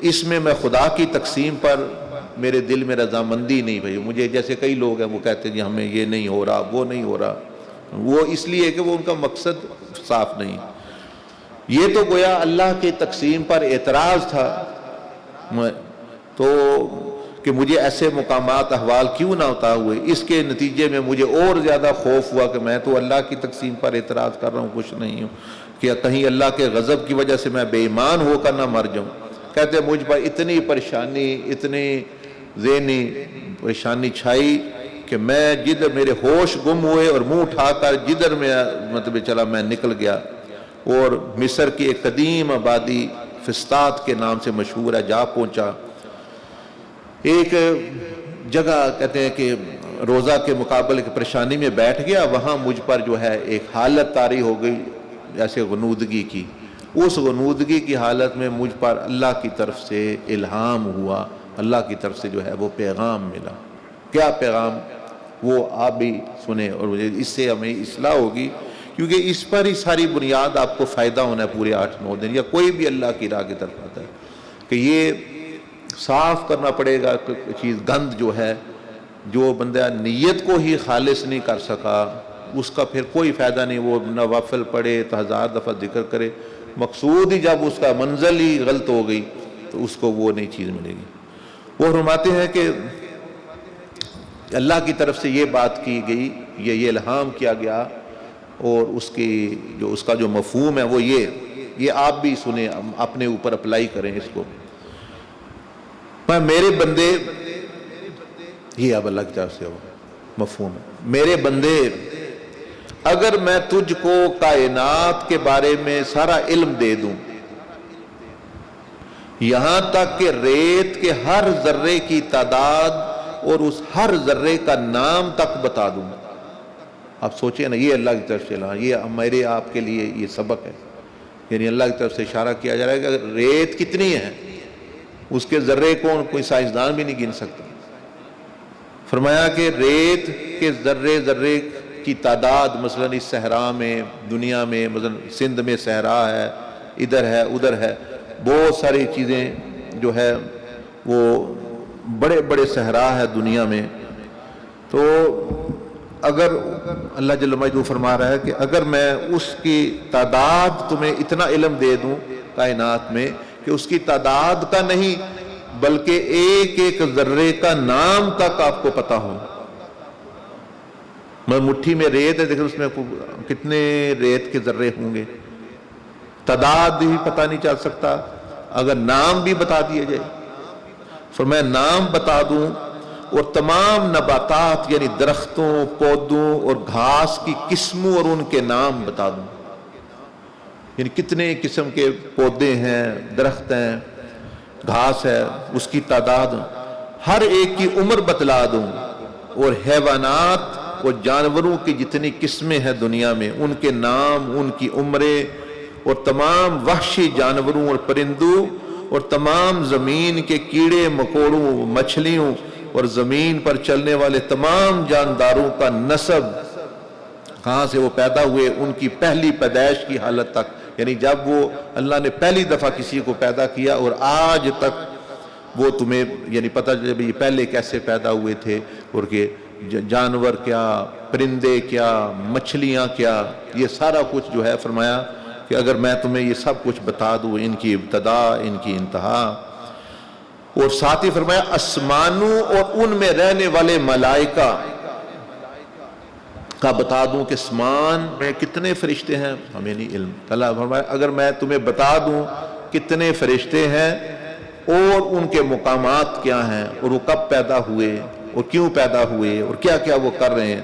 اس میں خدا کی تقسیم پر میرے دل میں رضامندی نہیں بھائی. مجھے جیسے کئی لوگ ہیں وہ کہتے ہیں جی ہمیں یہ نہیں ہو رہا وہ نہیں ہو رہا، وہ اس لیے کہ وہ ان کا مقصد صاف نہیں. یہ تو گویا اللہ کی تقسیم پر اعتراض تھا تو کہ مجھے ایسے مقامات احوال کیوں نہ عطا ہوئے. اس کے نتیجے میں مجھے اور زیادہ خوف ہوا کہ میں تو اللہ کی تقسیم پر اعتراض کر رہا ہوں، کچھ نہیں ہوں، کہ کہیں اللہ کے غضب کی وجہ سے میں بے ایمان ہو کر نہ مر جاؤں. کہتے مجھ پر اتنی پریشانی، اتنی ذہنی پریشانی چھائی کہ میں جدھر میرے ہوش گم ہوئے اور منہ اٹھا کر جدھر میں مطلب چلا میں نکل گیا. اور مصر کی ایک قدیم آبادی فسطاط کے نام سے مشہور ہے، جا پہنچا. ایک جگہ کہتے ہیں کہ روزہ کے مقابلے کی پریشانی میں بیٹھ گیا، وہاں مجھ پر جو ہے ایک حالت طاری ہو گئی جیسے غنودگی کی. اس غنودگی کی حالت میں مجھ پر اللہ کی طرف سے الہام ہوا، اللہ کی طرف سے جو ہے وہ پیغام ملا. کیا پیغام؟ وہ آپ بھی سنیں اور اس سے ہمیں اصلاح ہوگی، کیونکہ اس پر ہی ساری بنیاد آپ کو فائدہ ہونا ہے پورے 8-9 دن، یا کوئی بھی اللہ کی راہ کی طرف آتا ہے کہ یہ صاف کرنا پڑے گا چیز. گند جو ہے، جو بندہ نیت کو ہی خالص نہیں کر سکا اس کا پھر کوئی فائدہ نہیں. وہ نوافل پڑھے تو 1000 دفعہ ذکر کرے، مقصود ہی جب اس کا منزل ہی غلط ہو گئی تو اس کو وہ نئی چیز ملے گی. وہ فرماتے ہیں کہ اللہ کی طرف سے یہ بات کی گئی، یہ الہام کیا گیا، اور اس کی جو اس کا جو مفہوم ہے وہ یہ آپ بھی سنیں، اپنے اوپر اپلائی کریں اس کو. میرے بندے، یہ اب اللہ کی طرف سے مفہوم ہے، میرے بندے اگر میں تجھ کو کائنات کے بارے میں سارا علم دے دوں، یہاں تک کہ ریت کے ہر ذرے کی تعداد اور اس ہر ذرے کا نام تک بتا دوں. آپ سوچیں نا، یہ اللہ کی طرف سے یہ میرے آپ کے لیے یہ سبق ہے. یعنی اللہ کی طرف سے اشارہ کیا جا رہا ہے کہ ریت کتنی ہے، اس کے ذرے کو کوئی سائنسدان بھی نہیں گن سکتا. فرمایا کہ ریت کے ذرے کی تعداد مثلا اس صحرا میں، دنیا میں، مثلا سندھ میں صحرا ہے، ادھر ہے ادھر ہے، بہت ساری چیزیں جو ہے وہ بڑے بڑے صحرا ہے دنیا میں. تو اگر اللہ جل مجدہ فرما رہا ہے کہ اگر میں اس کی تعداد تمہیں اتنا علم دے دوں کائنات میں کہ اس کی تعداد کا نہیں بلکہ ایک ایک ذرے کا نام تک آپ کو پتا ہو. مٹھی میں ریت ہے، دیکھیں اس میں کتنے ریت کے ذرے ہوں گے، تعداد بھی پتہ نہیں چل سکتا اگر نام بھی بتا دیے جائے. فرمایا نام بتا دوں اور تمام نباتات یعنی درختوں، پودوں اور گھاس کی قسموں اور ان کے نام بتا دوں. یعنی کتنے قسم کے پودے ہیں، درخت ہیں، گھاس ہے، اس کی تعداد، ہر ایک کی عمر بتلا دوں، اور حیوانات اور جانوروں کی جتنی قسمیں ہیں دنیا میں ان کے نام، ان کی عمریں، اور تمام وحشی جانوروں اور پرندوں اور تمام زمین کے کیڑے مکوڑوں، مچھلیوں اور زمین پر چلنے والے تمام جانداروں کا نسب، کہاں سے وہ پیدا ہوئے، ان کی پہلی پیدائش کی حالت تک. یعنی جب وہ اللہ نے پہلی دفعہ کسی کو پیدا کیا اور آج تک وہ تمہیں یعنی پتہ جب یہ پہلے کیسے پیدا ہوئے تھے، اور کہ جانور کیا، پرندے کیا، مچھلیاں کیا، یہ سارا کچھ جو ہے فرمایا کہ اگر میں تمہیں یہ سب کچھ بتا دوں، ان کی ابتدا، ان کی انتہا، اور ساتھ ہی فرمایا آسمانوں اور ان میں رہنے والے ملائکہ کا بتا دوں کہ آسمان میں کتنے فرشتے ہیں، ہمیں نہیں علم. اللہ فرمایا اگر میں تمہیں بتا دوں کتنے فرشتے ہیں اور ان کے مقامات کیا ہیں اور وہ کب پیدا ہوئے اور کیوں پیدا ہوئے اور کیا کیا وہ کر رہے ہیں،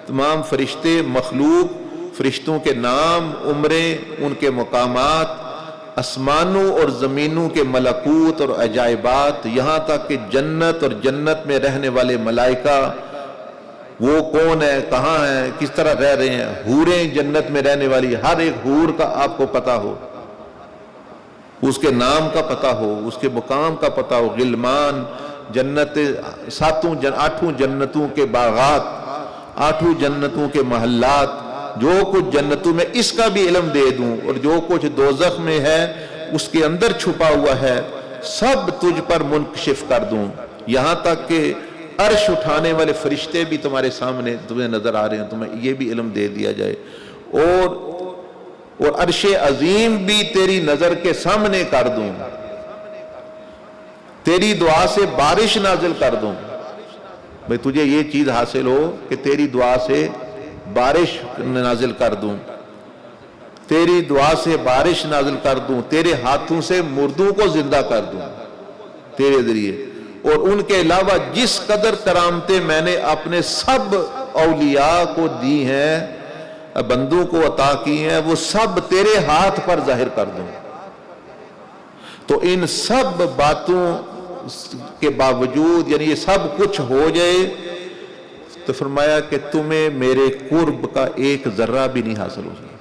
تمام فرشتے، مخلوق، فرشتوں کے نام، عمریں، ان کے مقامات، آسمانوں اور زمینوں کے ملکوت اور عجائبات، یہاں تک کہ جنت اور جنت میں رہنے والے ملائکہ وہ کون ہے، کہاں ہیں، کس طرح رہ رہے ہیں، حوریں جنت میں رہنے والی، ہر ایک حور کا آپ کو پتہ ہو، اس کے نام کا پتہ ہو، اس کے مقام کا پتہ ہو. غلمان جنت، 8 جنتوں کے باغات، 8 جنتوں کے محلات، جو کچھ جنتوں میں اس کا بھی علم دے دوں، اور جو کچھ دوزخ میں ہے اس کے اندر چھپا ہوا ہے سب تجھ پر منکشف کر دوں، یہاں تک کہ عرش اٹھانے والے فرشتے بھی تمہارے سامنے تمہیں نظر آ رہے ہیں، تمہیں یہ بھی علم دے دیا جائے، اور عرش عظیم بھی تیری نظر کے سامنے کر دوں، تیری دعا سے بارش نازل کر دوں۔ بھئی تجھے یہ چیز حاصل ہو کہ تیری دعا سے بارش نازل کر دوں، تیری دعا سے بارش نازل کر دوں، تیرے ہاتھوں سے مردوں کو زندہ کر دوں تیرے ذریعے، اور ان کے علاوہ جس قدر کرامتیں میں نے اپنے سب اولیاء کو دی ہیں، بندوں کو عطا کی ہیں، وہ سب تیرے ہاتھ پر ظاہر کر دوں۔ تو ان سب باتوں کے باوجود، یعنی یہ سب کچھ ہو جائے، تو فرمایا کہ تمہیں میرے قرب کا ایک ذرہ بھی نہیں حاصل ہو سکتا۔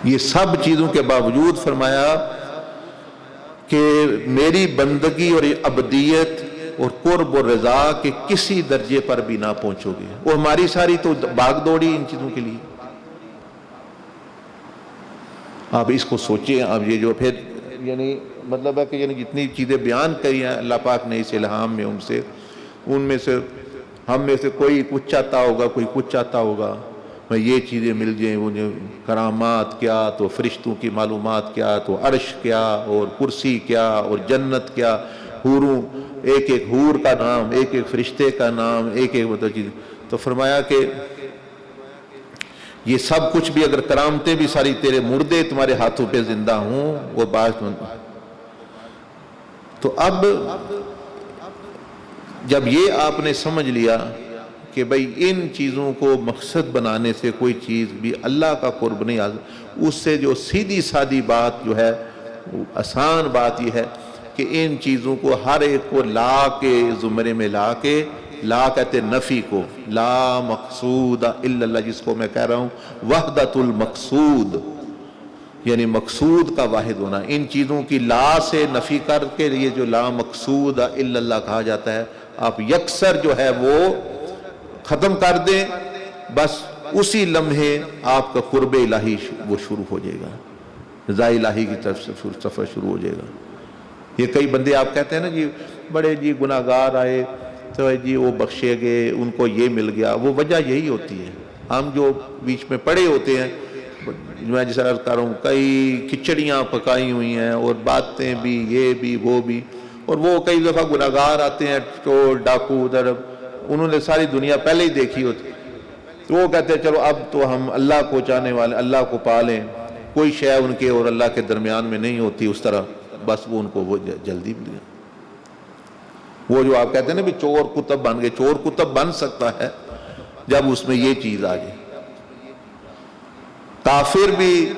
یہ سب چیزوں کے باوجود فرمایا کہ میری بندگی اور عبدیت اور قرب اور رضا کے کسی درجے پر بھی نہ پہنچو گے، وہ ہماری ساری تو بھاگ دوڑی ان چیزوں کے لیے۔ آپ اس کو سوچیں، اب یہ جو پھر یعنی مطلب ہے کہ یعنی جتنی چیزیں بیان کری ہیں اللہ پاک نے اس الہام میں، ان میں سے ہم میں سے کوئی کچھ چاہتا ہوگا، کوئی کچھ چاہتا ہوگا، میں یہ چیزیں مل جائیں، وہ کرامات کیا، تو فرشتوں کی معلومات کیا، تو عرش کیا، اور کرسی کیا، اور جنت کیا، حوروں، ایک ایک حور کا نام، ایک ایک فرشتے کا نام، ایک ایک مطلب چیز۔ تو فرمایا کہ یہ سب کچھ بھی اگر کرامتیں بھی ساری تیرے مردے تمہارے ہاتھوں پہ زندہ ہوں، وہ بات تو اب جب یہ آپ نے سمجھ لیا کہ بھئی ان چیزوں کو مقصد بنانے سے کوئی چیز بھی اللہ کا قرب نہیں حاصل، اس سے جو سیدھی سادی بات جو ہے، آسان بات یہ ہے کہ ان چیزوں کو ہر ایک کو لا کے زمرے میں لا کے، لا کہتے نفی کو، لا مقصود الا اللہ، جس کو میں کہہ رہا ہوں وحدت المقصود، یعنی مقصود کا واحد ہونا، ان چیزوں کی لا سے نفی کر کے یہ جو لا مقصود الا اللہ کہا جاتا ہے، آپ یکسر جو ہے وہ ختم کر دیں، بس اسی لمحے آپ کا قرب الہی وہ شروع ہو جائے گا، رضا الہی کی طرف سے سفر شروع ہو جائے گا۔ یہ کئی بندے آپ کہتے ہیں نا جی بڑے جی گناہگار آئے تو جی وہ بخشے گئے، ان کو یہ مل گیا، وہ وجہ یہی ہوتی ہے، ہم جو بیچ میں پڑے ہوتے ہیں، میں جیسا عرض کر رہا ہوں کئی کھچڑیاں پکائی ہوئی ہیں، اور باتیں بھی، یہ بھی، وہ بھی، اور وہ کئی دفعہ گناہگار آتے ہیں، چور ڈاکو ادھر، انہوں نے ساری دنیا پہلے ہی دیکھی ہوتی، تو وہ کہتے ہیں چلو اب تو ہم اللہ کو چاہنے والے، اللہ کو پالیں، کوئی شے ان کے اور اللہ کے درمیان میں نہیں ہوتی اس طرح، بس وہ ان کو وہ جلدی مل گیا۔ وہ جو آپ کہتے ہیں نا بھی چور کتب بن گئے، چور کتب بن سکتا ہے جب اس میں یہ چیز آ جائے۔ کافر بھی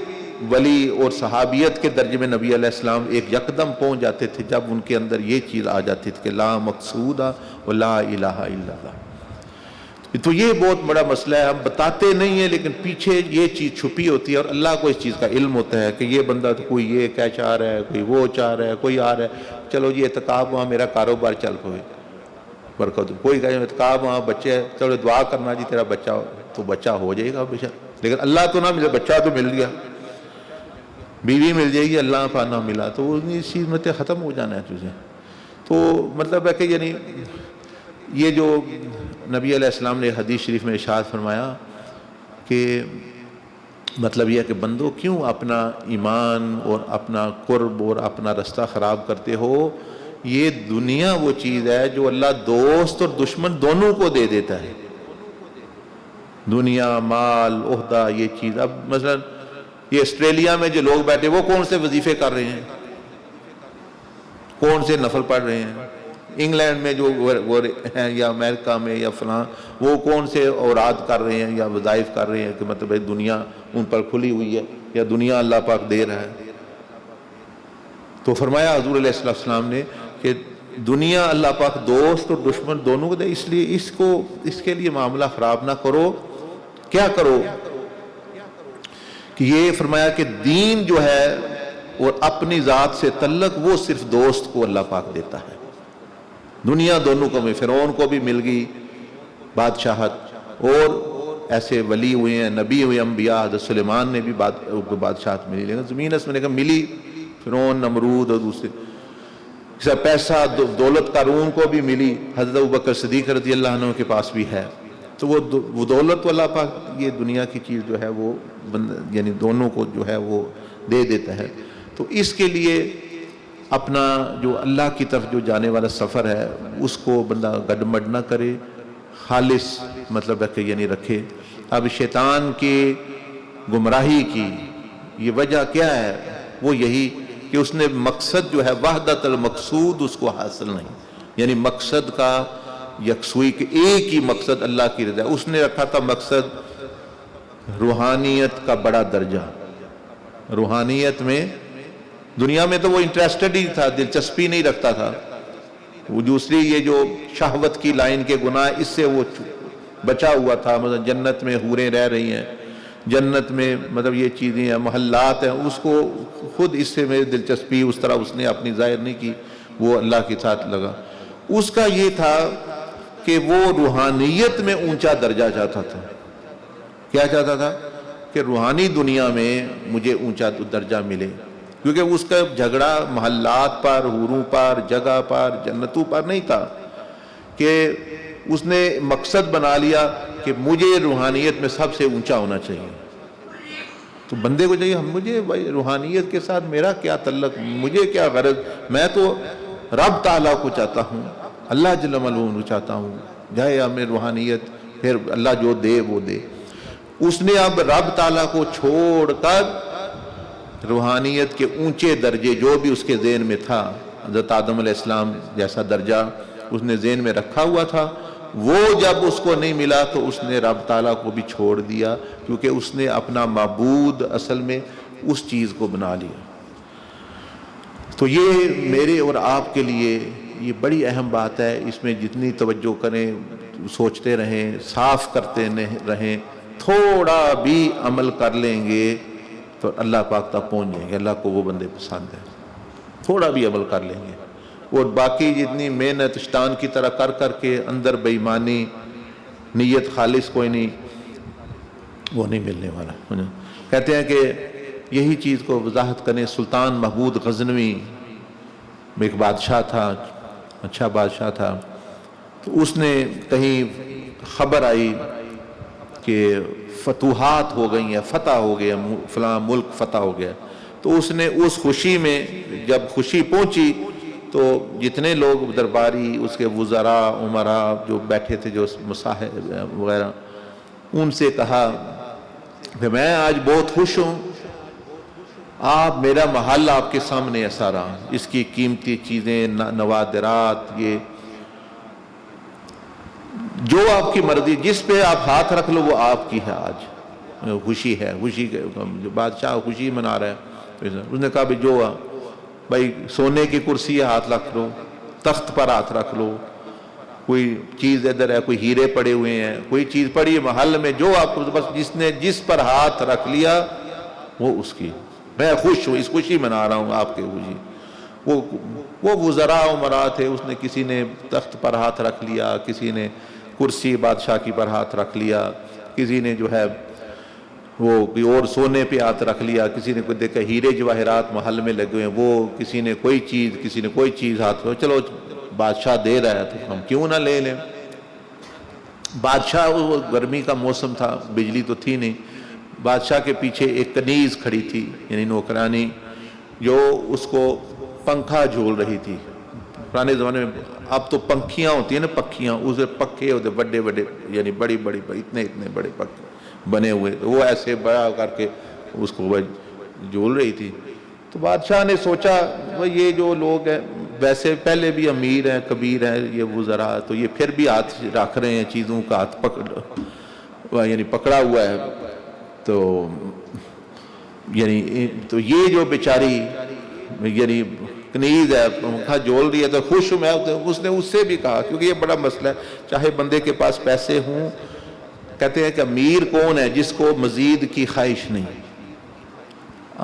ولی اور صحابیت کے درجے میں نبی علیہ السلام ایک یکدم پہنچ جاتے تھے جب ان کے اندر یہ چیز آ جاتی تھی کہ لا مقصود و لا الہ الا اللہ۔ تو یہ بہت بڑا مسئلہ ہے، ہم بتاتے نہیں ہیں لیکن پیچھے یہ چیز چھپی ہوتی ہے، اور اللہ کو اس چیز کا علم ہوتا ہے کہ یہ بندہ تو کوئی یہ کیا چاہ رہا ہے، کوئی وہ چاہ رہا ہے، کوئی آ رہا ہے، چلو جی اعتکاف وہاں میرا کاروبار چل پوے برکت، کوئی کہے اعتکاف وہاں بچے، چلو دعا کرنا جی تیرا بچہ ہو، تو بچہ ہو جائے گا بے شک، لیکن اللہ تو نہ ملے، بچہ تو مل گیا، بیوی مل جائے گی، اللہ پانا ملا، تو اس چیز میں ختم ہو جانا ہے تجھے۔ تو مطلب ہے کہ یعنی یہ جو نبی علیہ السلام نے حدیث شریف میں ارشاد فرمایا کہ مطلب یہ ہے کہ بندو کیوں اپنا ایمان اور اپنا قرب اور اپنا رستہ خراب کرتے ہو، یہ دنیا وہ چیز ہے جو اللہ دوست اور دشمن دونوں کو دے دیتا ہے، دنیا، مال، عہدہ، یہ چیز۔ اب مثلا یہ آسٹریلیا میں جو لوگ بیٹھے وہ کون سے وظیفے کر رہے ہیں، کون سے نفل پڑھ رہے ہیں، انگلینڈ میں جو وہ ہیں یا امریکہ میں یا فلاں، وہ کون سے اوراد کر رہے ہیں یا وظائف کر رہے ہیں کہ مطلب دنیا ان پر کھلی ہوئی ہے یا دنیا اللہ پاک دے رہا ہے۔ تو فرمایا حضور علیہ السلام نے کہ دنیا اللہ پاک دوست اور دشمن دونوں کو دے، اس لیے اس کے لیے معاملہ خراب نہ کرو۔ کیا کرو کہ یہ فرمایا کہ دین جو ہے اور اپنی ذات سے تعلق وہ صرف دوست کو اللہ پاک دیتا ہے، دنیا دونوں کو میں، فرعون کو بھی مل گئی بادشاہت، اور ایسے ولی ہوئے ہیں, نبی ہوئے, انبیاء, حضرت سلیمان نے بھی بادشاہت ملی, لیکن زمین آسمان کا ملی فرعون, نمرود اور دوسرے. پیسہ دولت قارون کو بھی ملی, حضرت ابوبکر صدیق رضی اللہ عنہ کے پاس بھی ہے. تو وہ دولت والا پاک یہ دنیا کی چیز جو ہے وہ یعنی دونوں کو جو ہے وہ دے دیتا ہے. تو اس کے لیے اپنا جو اللہ کی طرف جو جانے والا سفر ہے اس کو بندہ گڈمڈ نہ کرے, خالص مطلب ہے کہ یعنی رکھے. اب شیطان کی گمراہی کی یہ وجہ کیا ہے؟ وہ یہی کہ اس نے مقصد جو ہے وحدت المقصود اس کو حاصل نہیں, یعنی مقصد کا یکسوئی کے ایک ہی مقصد اللہ کی رضا. اس نے رکھا تھا مقصد روحانیت کا بڑا درجہ. روحانیت میں دنیا میں تو وہ انٹرسٹڈ ہی تھا, دلچسپی نہیں رکھتا تھا. وہ دوسری یہ جو شہوت کی لائن کے گناہ اس سے وہ بچا ہوا تھا. مثلا جنت میں حوریں رہ رہی ہیں, جنت میں مطلب یہ چیزیں ہیں, محلات ہیں, اس کو خود اس سے میں دلچسپی اس طرح اس نے اپنی ظاہر نہیں کی, وہ اللہ کے ساتھ لگا. اس کا یہ تھا کہ وہ روحانیت میں اونچا درجہ چاہتا تھا. کیا چاہتا تھا؟ کہ روحانی دنیا میں مجھے اونچا درجہ ملے, کیونکہ اس کا جھگڑا محلات پر, حوروں پر, جگہ پر, جنتوں پر نہیں تھا, کہ اس نے مقصد بنا لیا کہ مجھے روحانیت میں سب سے اونچا ہونا چاہیے. تو بندے کو چاہیے مجھے بھائی روحانیت کے ساتھ میرا کیا تعلق, مجھے کیا غرض, میں تو رب تعالیٰ کو چاہتا ہوں, اللہ جل جلالہ چاہتا ہوں, جائے ہمیں روحانیت, پھر اللہ جو دے وہ دے. اس نے اب رب تعالیٰ کو چھوڑ کر روحانیت کے اونچے درجے جو بھی اس کے ذہن میں تھا, حضرت آدم علیہ السلام جیسا درجہ اس نے ذہن میں رکھا ہوا تھا, وہ جب اس کو نہیں ملا تو اس نے رب تعالیٰ کو بھی چھوڑ دیا, کیونکہ اس نے اپنا معبود اصل میں اس چیز کو بنا لیا. تو یہ میرے اور آپ کے لیے یہ بڑی اہم بات ہے. اس میں جتنی توجہ کریں, سوچتے رہیں, صاف کرتے رہیں, تھوڑا بھی عمل کر لیں گے تو اللہ پاک تک پہنچ جائیں گے. اللہ کو وہ بندے پسند ہیں, تھوڑا بھی عمل کر لیں گے. اور باقی جتنی محنت شیطان کی طرح کر کر کے اندر بے ایمانی, نیت خالص کوئی نہیں, وہ نہیں ملنے والا. کہتے ہیں کہ یہی چیز کو وضاحت کریں. سلطان محمود غزنوی ایک بادشاہ تھا, اچھا بادشاہ تھا. تو اس نے کہیں خبر آئی کہ فتوحات ہو گئی ہیں, فتح ہو گیا, فلاں ملک فتح ہو گیا. تو اس نے اس خوشی میں جب خوشی پہنچی تو جتنے لوگ درباری, اس کے وزراء, عمراء جو بیٹھے تھے, جو مصاحب وغیرہ, ان سے کہا کہ میں آج بہت خوش ہوں, آپ میرا محل آپ کے سامنے ہے سارا, اس کی قیمتی چیزیں, نوادرات, یہ جو آپ کی مرضی, جس پہ آپ ہاتھ رکھ لو وہ آپ کی ہے. آج خوشی ہے, خوشی کے بادشاہ خوشی منا رہا ہے. اس نے کہا بھی جو بھائی سونے کی کرسی ہے ہاتھ رکھ لو, تخت پر ہاتھ رکھ لو, کوئی چیز ادھر ہے, کوئی ہیرے پڑے ہوئے ہیں, کوئی چیز پڑی ہے محل میں, جو آپ کو بس جس نے جس پر ہاتھ رکھ لیا وہ اس کی. میں خوش ہوں, اس خوشی منا رہا ہوں آپ کے خوشی. وہ وزراء عمراء تھے, اس نے کسی نے تخت پر ہاتھ رکھ لیا, کسی نے کرسی بادشاہ کی پر ہاتھ رکھ لیا, کسی نے جو ہے وہ کوئی اور سونے پہ ہاتھ رکھ لیا, کسی نے کوئی دیکھا ہیرے جواہرات محل میں لگے ہیں, وہ کسی نے کوئی چیز, کسی نے کوئی چیز ہاتھ میں. چلو بادشاہ دے رہا ہے تو ہم کیوں نہ لے لیں. بادشاہ, وہ گرمی کا موسم تھا, بجلی تو تھی نہیں. بادشاہ کے پیچھے ایک کنیز کھڑی تھی, یعنی نوکرانی, جو اس کو پنکھا جھول رہی تھی. پرانے زمانے میں اب تو پنکھیاں ہوتی ہیں نا, پکھیاں, اسے پکھے ہوتے بڑے بڑے, یعنی بڑی بڑی اتنے بڑے پکھے بنے ہوئے, وہ ایسے بڑا کر کے اس کو جھول رہی تھی. تو بادشاہ نے سوچا یہ جو لوگ ہیں ویسے پہلے بھی امیر ہیں, کبیر ہیں, یہ وزراء, تو یہ پھر بھی ہاتھ رکھ رہے ہیں, چیزوں کا ہاتھ یعنی پکڑا ہوا ہے. تو یعنی تو یہ جو بیچاری یعنی کنیز ہے, پنکھا جھول رہی ہے, تو خوش ہوں میں. اس نے اس سے بھی کہا, کیونکہ یہ بڑا مسئلہ ہے, چاہے بندے کے پاس پیسے ہوں, کہتے ہیں کہ امیر کون ہے جس کو مزید کی خواہش نہیں.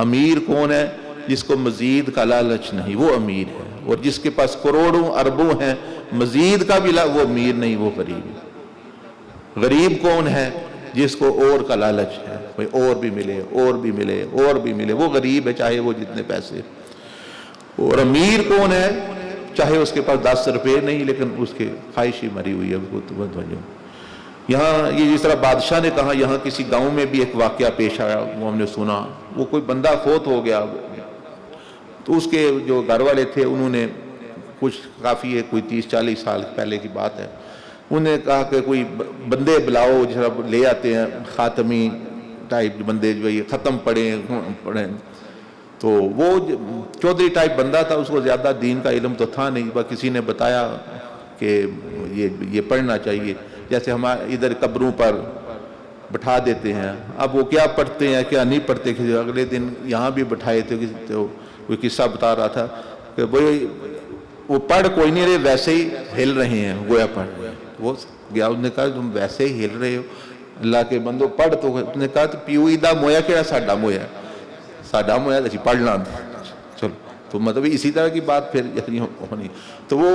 امیر کون ہے جس کو مزید کا لالچ نہیں, وہ امیر ہے. اور جس کے پاس کروڑوں اربوں ہیں, مزید کا بھی وہ امیر نہیں, وہ غریب ہے. غریب کون ہے جس کو اور کا لالچ ہے، بھئی اور بھی ملے، اور بھی ملے، اور بھی ملے. وہ غریب ہے چاہے وہ جتنے پیسے. اور امیر کون ہے؟ چاہے اس کے پاس 10 روپے نہیں لیکن اس کی خواہش ہی مری ہوئی ہے. یہاں یہ جس طرح بادشاہ نے کہا، یہاں کسی گاؤں میں بھی ایک واقعہ پیش آیا، وہ ہم نے سنا. وہ کوئی بندہ فوت ہو گیا تو اس کے جو گھر والے تھے انہوں نے کچھ کافی ہے، کوئی 30-40 سال پہلے کی بات ہے، انہوں نے کہا کہ کوئی بندے بلاؤ جس طرح لے آتے ہیں خاتمی ٹائپ بندے جو یہ ختم پڑھیں. تو وہ چودھری ٹائپ بندہ تھا، اس کو زیادہ دین کا علم تو تھا نہیں، بس کسی نے بتایا کہ یہ پڑھنا چاہیے. جیسے ہمارے ادھر قبروں پر بٹھا دیتے ہیں، اب وہ کیا پڑھتے ہیں کیا نہیں پڑھتے. اگلے دن یہاں بھی بٹھائے تھے، تو کوئی قصہ بتا رہا تھا کہ وہ پڑھ کوئی نہیں رہے، ویسے ہی ہل رہے ہیں گویا پڑھ رہے ہیں. وہ گیا، اس نے کہا تم ویسے ہی ہل رہے ہو، اللہ کے بندو پڑھ. تو اس نے کہا تو پیو دا مویا کہڑا ساڈا مویا، ساڈا مویا تو پڑھنا. چلو تو مطلب اسی طرح کی بات پھر ہونی. تو وہ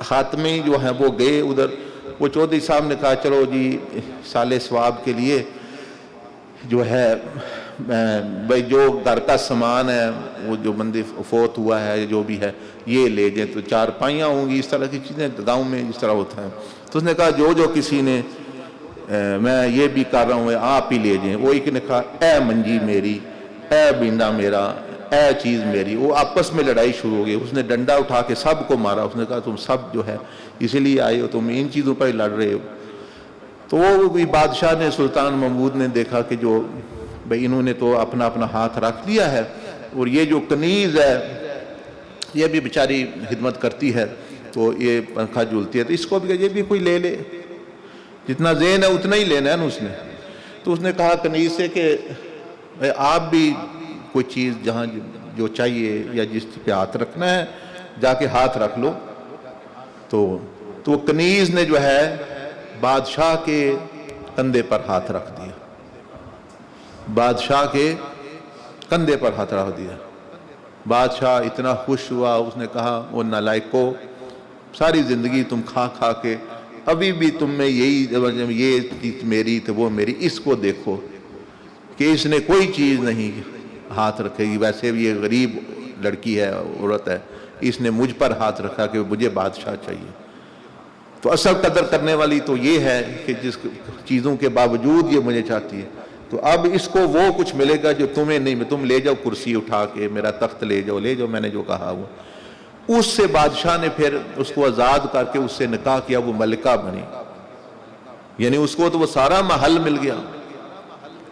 خاتمی جو ہیں وہ گئے ادھر. وہ چودھری صاحب نے کہا چلو جی سال ثواب کے لیے جو ہے بھائی جو گھر کا سامان ہے، وہ جو بندے فوت ہوا ہے جو بھی ہے یہ لے جائیں. تو 4 پائیاں ہوں گی، اس طرح کی چیزیں گاؤں میں جس طرح ہوتا ہے. تو اس نے کہا جو کسی نے میں یہ بھی کر رہا ہوں آپ ہی لے جائیں. وہ ایک نے کہا اے منجی میری، اے بیندا میرا، اے چیز میری. وہ آپس میں لڑائی شروع ہو گئی. اس نے ڈنڈا اٹھا کے سب کو مارا. اس نے کہا تم سب جو ہے اسی لیے آئے ہو، تم ان چیزوں پر ہی لڑ رہے ہو. تو وہ بادشاہ نے، سلطان محمود نے دیکھا کہ جو بھئی انہوں نے تو اپنا ہاتھ رکھ دیا ہے، اور یہ جو کنیز ہے یہ بھی بیچاری خدمت کرتی ہے، تو یہ پنکھا جھولتی ہے، تو اس کو بھی یہ بھی کوئی لے لے، جتنا ذہن ہے اتنا ہی لینا ہے نا اس نے. تو اس نے کہا کنیز سے کہ آپ بھی کوئی چیز جہاں جو چاہیے یا جس پہ ہاتھ رکھنا ہے جا کے ہاتھ رکھ لو. تو کنیز نے جو ہے بادشاہ کے کندھے پر ہاتھ رکھ دیا. بادشاہ کے کندھے پر ہاتھ رکھ دیا. بادشاہ اتنا خوش ہوا. اس نے کہا وہ نالائکو، ساری زندگی تم کھا کے ابھی بھی تم میں یہ چیز میری تو وہ میری. اس کو دیکھو کہ اس نے کوئی چیز نہیں ہاتھ رکھے گی. ویسے بھی یہ غریب لڑکی ہے، عورت ہے، اس نے مجھ پر ہاتھ رکھا کہ مجھے بادشاہ چاہیے. تو اصل قدر کرنے والی تو یہ ہے کہ جس چیزوں کے باوجود یہ مجھے چاہتی ہے. تو اب اس کو وہ کچھ ملے گا جو تمہیں نہیں. تم لے جاؤ کرسی اٹھا کے، میرا تخت لے جاؤ میں نے جو کہا وہ. اس سے بادشاہ نے پھر اس کو آزاد کر کے اس سے نکاح کیا. وہ ملکہ بنی، یعنی اس کو تو وہ سارا محل مل گیا،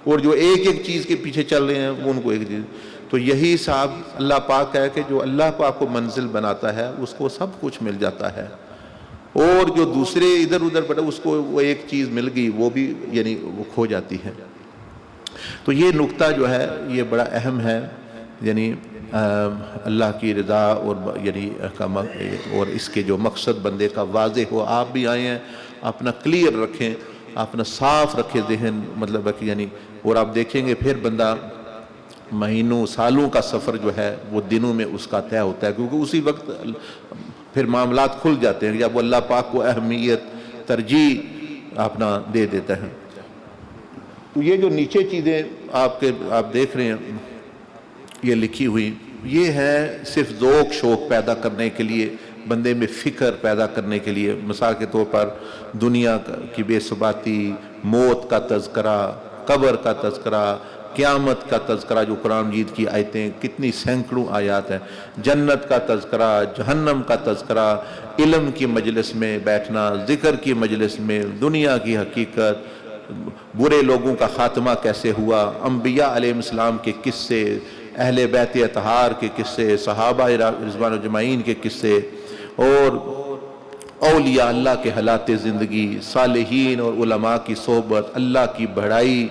اور جو ایک چیز کے پیچھے چل رہے ہیں وہ ان کو ایک چیز. تو یہی صاحب اللہ پاک ہے کہ جو اللہ پاک کو منزل بناتا ہے اس کو سب کچھ مل جاتا ہے، اور جو دوسرے ادھر ادھر بڑھے اس کو وہ ایک چیز مل گئی وہ بھی یعنی وہ کھو جاتی ہے. تو یہ نقطہ جو ہے یہ بڑا اہم ہے، یعنی اللہ کی رضا اور اس کے جو مقصد بندے کا واضح ہو. آپ بھی آئے ہیں اپنا کلیئر رکھیں، اپنا صاف رکھیں ذہن، مطلب ہے کہ یعنی، اور آپ دیکھیں گے پھر بندہ مہینوں سالوں کا سفر جو ہے وہ دنوں میں اس کا طے ہوتا ہے، کیونکہ اسی وقت پھر معاملات کھل جاتے ہیں جب وہ اللہ پاک کو اہمیت ترجیح اپنا دے دیتا ہے. تو یہ جو نیچے چیزیں آپ دیکھ رہے ہیں یہ لکھی ہوئی، یہ ہے صرف ذوق شوق پیدا کرنے کے لیے، بندے میں فکر پیدا کرنے کے لیے. مثال کے طور پر دنیا کی بے ثباتی، موت کا تذکرہ، قبر کا تذکرہ، قیامت کا تذکرہ، جو قرآن مجید کی آیتیں کتنی سینکڑوں آیات ہیں، جنت کا تذکرہ، جہنم کا تذکرہ، علم کی مجلس میں بیٹھنا، ذکر کی مجلس میں دنیا کی حقیقت، برے لوگوں کا خاتمہ کیسے ہوا، انبیاء علیہ السلام کے قصے، اہل بیت اطہار کے قصے، صحابہ رضوان اجمعین کے قصے، اور اولیاء اللہ کے حالات زندگی، صالحین اور علماء کی صحبت، اللہ کی بڑائی،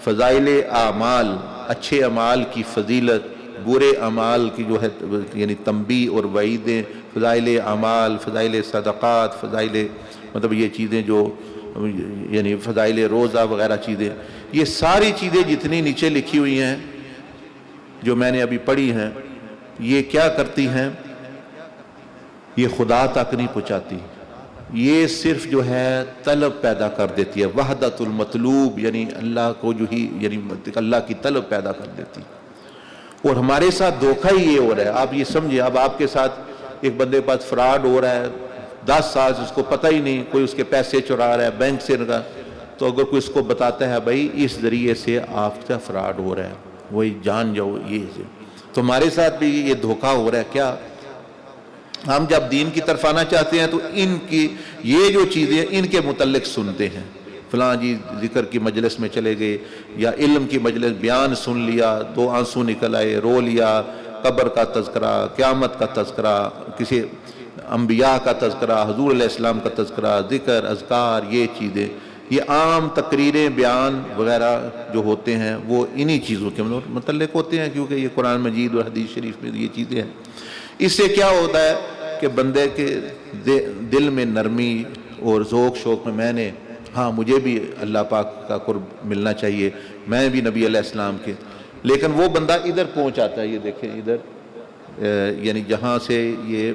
فضائل اعمال، اچھے اعمال کی فضیلت، برے اعمال کی جو ہے یعنی تنبیہ اور وعیدیں، فضائل اعمال، فضائل صدقات، فضائل مطلب یہ چیزیں جو یعنی فضائل روزہ وغیرہ چیزیں، یہ ساری چیزیں جتنی نیچے لکھی ہوئی ہیں جو میں نے ابھی پڑھی ہیں، یہ کیا کرتی ہیں؟ یہ خدا تک نہیں پہنچاتی. یہ صرف جو ہے طلب پیدا کر دیتی ہے، وحدت المطلوب، یعنی اللہ کو جو ہی، یعنی اللہ کی طلب پیدا کر دیتی ہے۔ اور ہمارے ساتھ دھوکہ ہی یہ ہو رہا ہے، آپ یہ سمجھیں، اب آپ کے ساتھ ایک بندے کے پاس فراڈ ہو رہا ہے 10 سال سے، اس کو پتہ ہی نہیں، کوئی اس کے پیسے چرا رہا ہے بینک سے نکال، تو اگر کوئی اس کو بتاتا ہے بھائی اس ذریعے سے آپ کا فراڈ ہو رہا ہے، وہی جان جاؤ، یہ سے تو ہمارے ساتھ بھی یہ دھوکہ ہو رہا ہے۔ کیا ہم جب دین کی طرف آنا چاہتے ہیں تو ان کی یہ جو چیزیں ان کے متعلق سنتے ہیں، فلاں جی ذکر کی مجلس میں چلے گئے یا علم کی مجلس، بیان سن لیا، 2 آنسو نکل آئے، رو لیا، قبر کا تذکرہ، قیامت کا تذکرہ، کسی انبیاء کا تذکرہ، حضور علیہ السلام کا تذکرہ، ذکر، اذکار، یہ چیزیں، یہ عام تقریریں، بیان وغیرہ جو ہوتے ہیں وہ انہی چیزوں کے متعلق ہوتے ہیں، کیونکہ یہ قرآن مجید اور حدیث شریف میں یہ چیزیں ہیں۔ اس سے کیا ہوتا ہے کہ بندے کے دل میں نرمی اور ذوق شوق میں نے ہاں مجھے بھی اللہ پاک کا قرب ملنا چاہیے، میں بھی نبی علیہ السلام کے، لیکن وہ بندہ ادھر پہنچ آتا ہے، یہ دیکھیں ادھر، یعنی جہاں سے یہ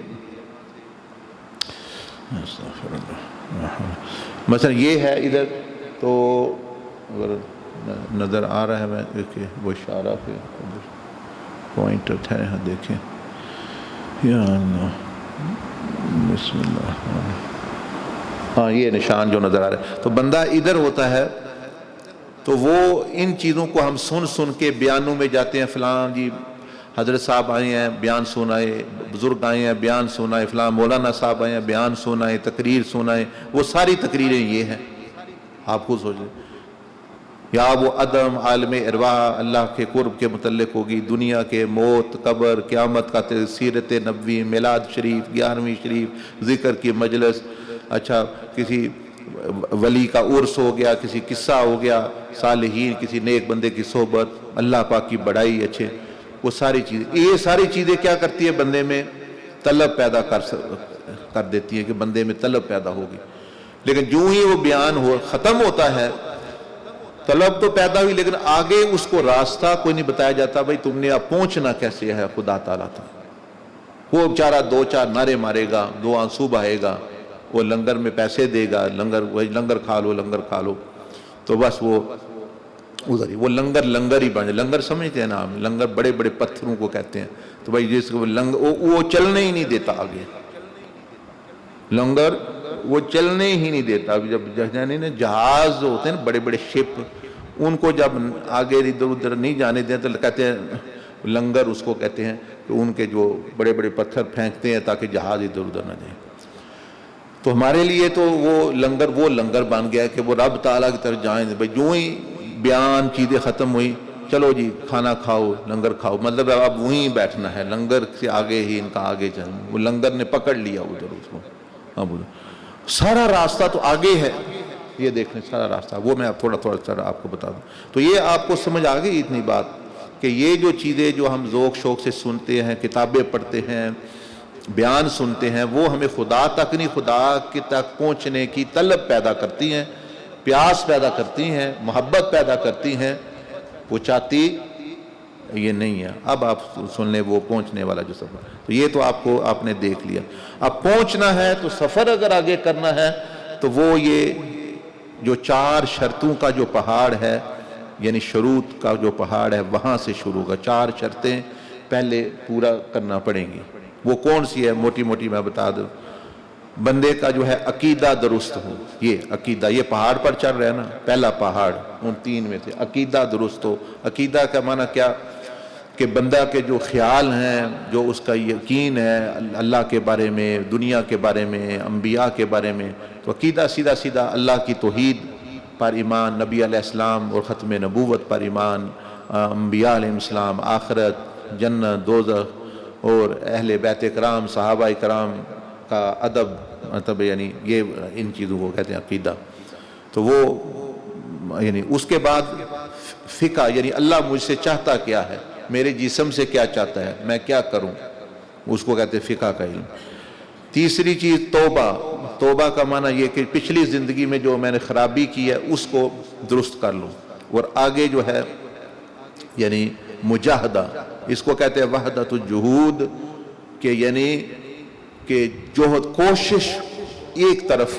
مثلا یہ ہے ادھر، تو اگر نظر آ رہا ہے میں دیکھیں وہ اشارہ پہ پوائنٹ ہے، دیکھیں یا اللہ، بسم اللہ، ہاں یہ نشان جو نظر آ رہا ہے، تو بندہ ادھر ہوتا ہے، تو وہ ان چیزوں کو ہم سن سن کے بیانوں میں جاتے ہیں، فلاں جی حضرت صاحب آئے ہیں بیان سنائے، بزرگ آئے ہیں بیان سنائے، فلاں مولانا صاحب آئے ہیں بیان سنائے، تقریر سنائے، وہ ساری تقریریں یہ ہیں، آپ خود سوچیں، یا وہ عدم عالم ارواح اللہ کے قرب کے متعلق ہوگی، دنیا کے موت، قبر، قیامت کا سیرت نبوی، میلاد شریف، 11ویں شریف، ذکر کی مجلس، اچھا کسی ولی کا عرس ہو گیا، کسی قصہ ہو گیا، صالحین کسی نیک بندے کی صحبت، اللہ پاک کی بڑائی، اچھے وہ ساری چیزیں، یہ ساری چیزیں کیا کرتی ہے بندے میں طلب پیدا کر دیتی ہے کہ بندے میں طلب پیدا ہوگی، لیکن جو ہی وہ بیان ختم ہوتا ہے، طلب تو پیدا ہوئی لیکن آگے اس کو راستہ کوئی نہیں بتایا جاتا، بھائی تم نے اب پہنچنا کیسے ہے خدا تعالیٰ تک۔ وہ بیچارہ 2-4 نعرے مارے گا، 2 آنسو بہائے گا، وہ لنگر میں پیسے دے گا، لنگر کھا لو، لنگر کھا لو، تو بس وہ ادھر ہی وہ لنگر ہی بن جائے۔ لنگر سمجھتے ہیں نا ہم، لنگر بڑے بڑے پتھروں کو کہتے ہیں، تو بھائی جس کو وہ چلنے ہی نہیں دیتا آگے، لنگر وہ چلنے ہی نہیں دیتا۔ جب جہاز ہوتے ہیں نا بڑے بڑے شپ، ان کو جب آگے ادھر ادھر نہیں جانے دیتے تو کہتے ہیں لنگر، اس کو کہتے ہیں کہ ان کے جو بڑے بڑے پتھر پھینکتے ہیں تاکہ جہاز ادھر ادھر نہ جائے۔ تو ہمارے لیے تو وہ لنگر بن گیا کہ وہ رب تعالیٰ کی طرف جائیں، بھائی جو ہی بیان چیزیں ختم ہوئی، چلو جی کھانا کھاؤ، لنگر کھاؤ، مطلب اب وہیں بیٹھنا ہے، لنگر سے آگے ہی ان کا آگے چلنا، وہ لنگر نے پکڑ لیا ادھر اس کو، ہاں بولو سارا راستہ تو آگے ہے، یہ دیکھیں سارا راستہ، وہ میں تھوڑا تھوڑا آپ کو بتا دوں۔ تو یہ آپ کو سمجھ آ گئی اتنی بات کہ یہ جو چیزیں جو ہم ذوق شوق سے سنتے ہیں، کتابیں پڑھتے ہیں، بیان سنتے ہیں، وہ ہمیں خدا تک نہیں، خدا کے تک پہنچنے کی طلب پیدا کرتی ہیں، پیاس پیدا کرتی ہیں، محبت پیدا کرتی ہیں، وہ چاہتی یہ نہیں ہے۔ اب آپ سن لیں وہ پہنچنے والا جو سفر، تو یہ تو آپ نے دیکھ لیا۔ اب پہنچنا ہے تو سفر اگر آگے کرنا ہے تو وہ یہ جو 4 شرطوں کا جو پہاڑ ہے، یعنی شروط کا جو پہاڑ ہے، وہاں سے شروع ہوگا۔ 4 شرطیں پہلے پورا کرنا پڑیں گی۔ وہ کون سی ہے؟ موٹی موٹی میں بتا دوں، بندے کا جو ہے عقیدہ درست ہو، یہ عقیدہ، یہ پہاڑ پر چڑھ رہا ہے نا، پہلا پہاڑ ان 3 میں سے عقیدہ درست ہو۔ عقیدہ کا معنی کیا کہ بندہ کے جو خیال ہیں، جو اس کا یقین ہے اللہ کے بارے میں، دنیا کے بارے میں، انبیاء کے بارے میں، تو عقیدہ سیدھا سیدھا اللہ کی توحید پر ایمان، نبی علیہ السلام اور ختم نبوت پر ایمان، انبیاء علیہ السلام، آخرت، جنت، دوزخ اور اہل بیت کرام، صحابہ کرام کا ادب، مطلب یعنی یہ ان چیزوں کو کہتے ہیں عقیدہ۔ تو وہ یعنی اس کے بعد فقہ، یعنی اللہ مجھ سے چاہتا کیا ہے، میرے جسم سے کیا چاہتا ہے، میں کیا کروں، اس کو کہتے ہیں فقہ کا علم۔ تیسری چیز توبہ۔ توبہ کا معنی یہ کہ پچھلی زندگی میں جو میں نے خرابی کی ہے اس کو درست کر لوں، اور آگے جو ہے یعنی مجاہدہ، اس کو کہتے ہیں وحدت الجہود، کہ یعنی کہ جوہد، کوشش ایک طرف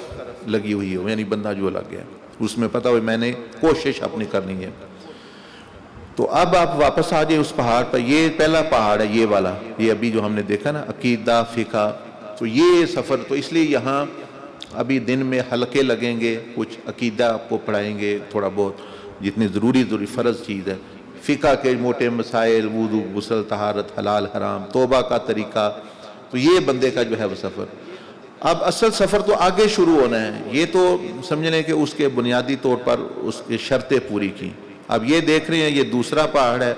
لگی ہوئی ہو، یعنی بندہ جو لگ گیا اس میں پتہ ہو میں نے کوشش اپنی کرنی ہے. تو اب آپ واپس آ جائیں اس پہاڑ پر. یہ پہلا پہاڑ ہے، یہ والا، یہ ابھی جو ہم نے دیکھا نا، عقیدہ، فقہ. تو یہ سفر، تو اس لیے یہاں ابھی دن میں حلقے لگیں گے، کچھ عقیدہ آپ کو پڑھائیں گے تھوڑا بہت، جتنی ضروری فرض چیز ہے. فقہ کے موٹے مسائل، وضو، غسل، طہارت، حلال حرام، توبہ کا طریقہ. تو یہ بندے کا جو ہے وہ سفر. اب اصل سفر تو آگے شروع ہونا ہے. یہ تو سمجھ لیں کہ اس کے بنیادی طور پر اس کی شرطیں پوری کی. اب یہ دیکھ رہے ہیں یہ دوسرا پہاڑ ہے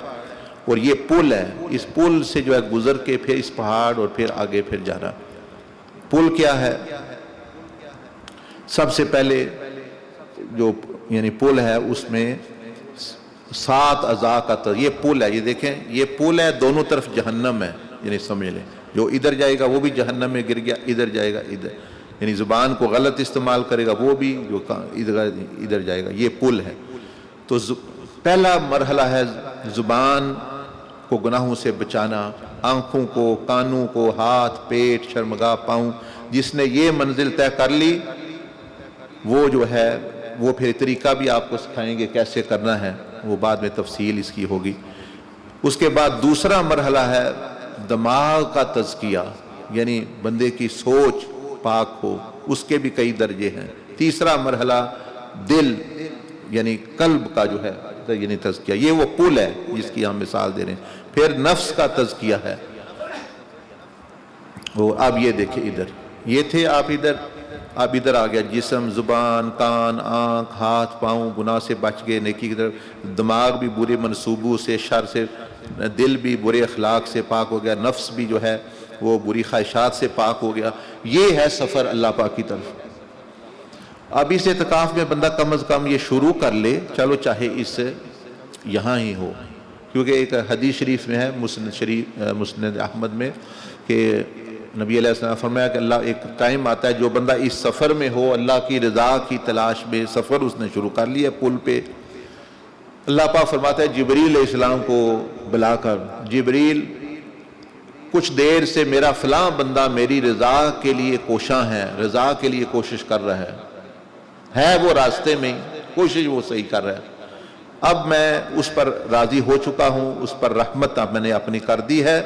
اور یہ پل ہے. اس پل سے جو ہے گزر کے پھر اس پہاڑ اور پھر آگے پھر جانا. پل کیا ہے؟ سب سے پہلے جو یعنی پل ہے اس میں 7 اعضاء کا یہ پل ہے. یہ دیکھیں یہ پل ہے، دونوں طرف جہنم ہے. یعنی سمجھ لیں جو ادھر جائے گا وہ بھی جہنم میں گر گیا، ادھر جائے گا ادھر، یعنی زبان کو غلط استعمال کرے گا وہ بھی جو ادھر جائے گا. یہ پل ہے. تو پہلا مرحلہ ہے زبان کو گناہوں سے بچانا، آنکھوں کو، کانوں کو، ہاتھ، پیٹ، شرمگاہ، پاؤں. جس نے یہ منزل طے کر لی وہ جو ہے وہ پھر طریقہ بھی آپ کو سکھائیں گے کیسے کرنا ہے، وہ بعد میں تفصیل اس کی ہوگی. اس کے بعد دوسرا مرحلہ ہے دماغ کا تزکیہ، یعنی بندے کی سوچ پاک ہو. اس کے بھی کئی درجے ہیں. تیسرا مرحلہ دل یعنی قلب کا جو ہے یعنی تزکیہ. یہ وہ پل ہے جس کی ہم مثال دے رہے ہیں. پھر نفس کا تزکیہ ہے. وہ اب یہ دیکھیں ادھر یہ تھے آپ ادھر، اب ادھر آ گیا جسم، زبان، کان، آنکھ، ہاتھ، پاؤں گناہ سے بچ گئے نیکی کی طرف. دماغ بھی برے منصوبوں سے، شر سے، دل بھی برے اخلاق سے پاک ہو گیا، نفس بھی جو ہے وہ بری خواہشات سے پاک ہو گیا. یہ ہے سفر اللہ پاک کی طرف. اب اس اعتکاف میں بندہ کم از کم یہ شروع کر لے، چلو چاہے اس یہاں ہی ہو. کیونکہ ایک حدیث شریف میں ہے مسند احمد میں کہ نبی علیہ السلام فرمایا کہ اللہ ایک ٹائم آتا ہے جو بندہ اس سفر میں ہو، اللہ کی رضا کی تلاش میں سفر اس نے شروع کر لیا پل پہ. اللہ پاک فرماتا ہے جبریل علیہ السلام کو بلا کر، جبریل کچھ دیر سے میرا فلاں بندہ میری رضا کے لیے کوشاں ہے، رضا کے لیے کوشش کر رہا ہے وہ راستے میں کوشش وہ صحیح کر رہا ہے. اب میں اس پر راضی ہو چکا ہوں، اس پر رحمت میں نے اپنی کر دی ہے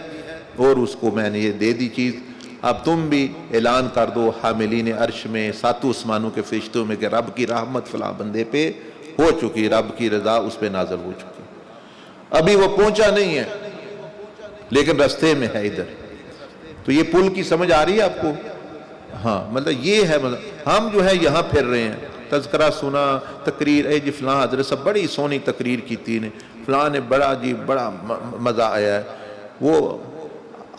اور اس کو میں نے یہ دے دی چیز. اب تم بھی اعلان کر دو حاملین عرش میں، 7 آسمانوں کے فرشتوں میں کہ رب کی رحمت فلاں بندے پہ ہو چکی، رب کی رضا اس پہ نازل ہو چکی. ابھی وہ پہنچا نہیں ہے لیکن رستے میں ہے ادھر. تو یہ پل کی سمجھ آ رہی ہے آپ کو؟ ہاں مطلب یہ ہے، مطلب ہم جو ہے یہاں پھر رہے ہیں، تذکرہ سنا، تقریر، اے جی فلاں حضرت صاحب بڑی سونی تقریر کی تھی نے، فلاں نے بڑا جی بڑا مزہ آیا ہے. وہ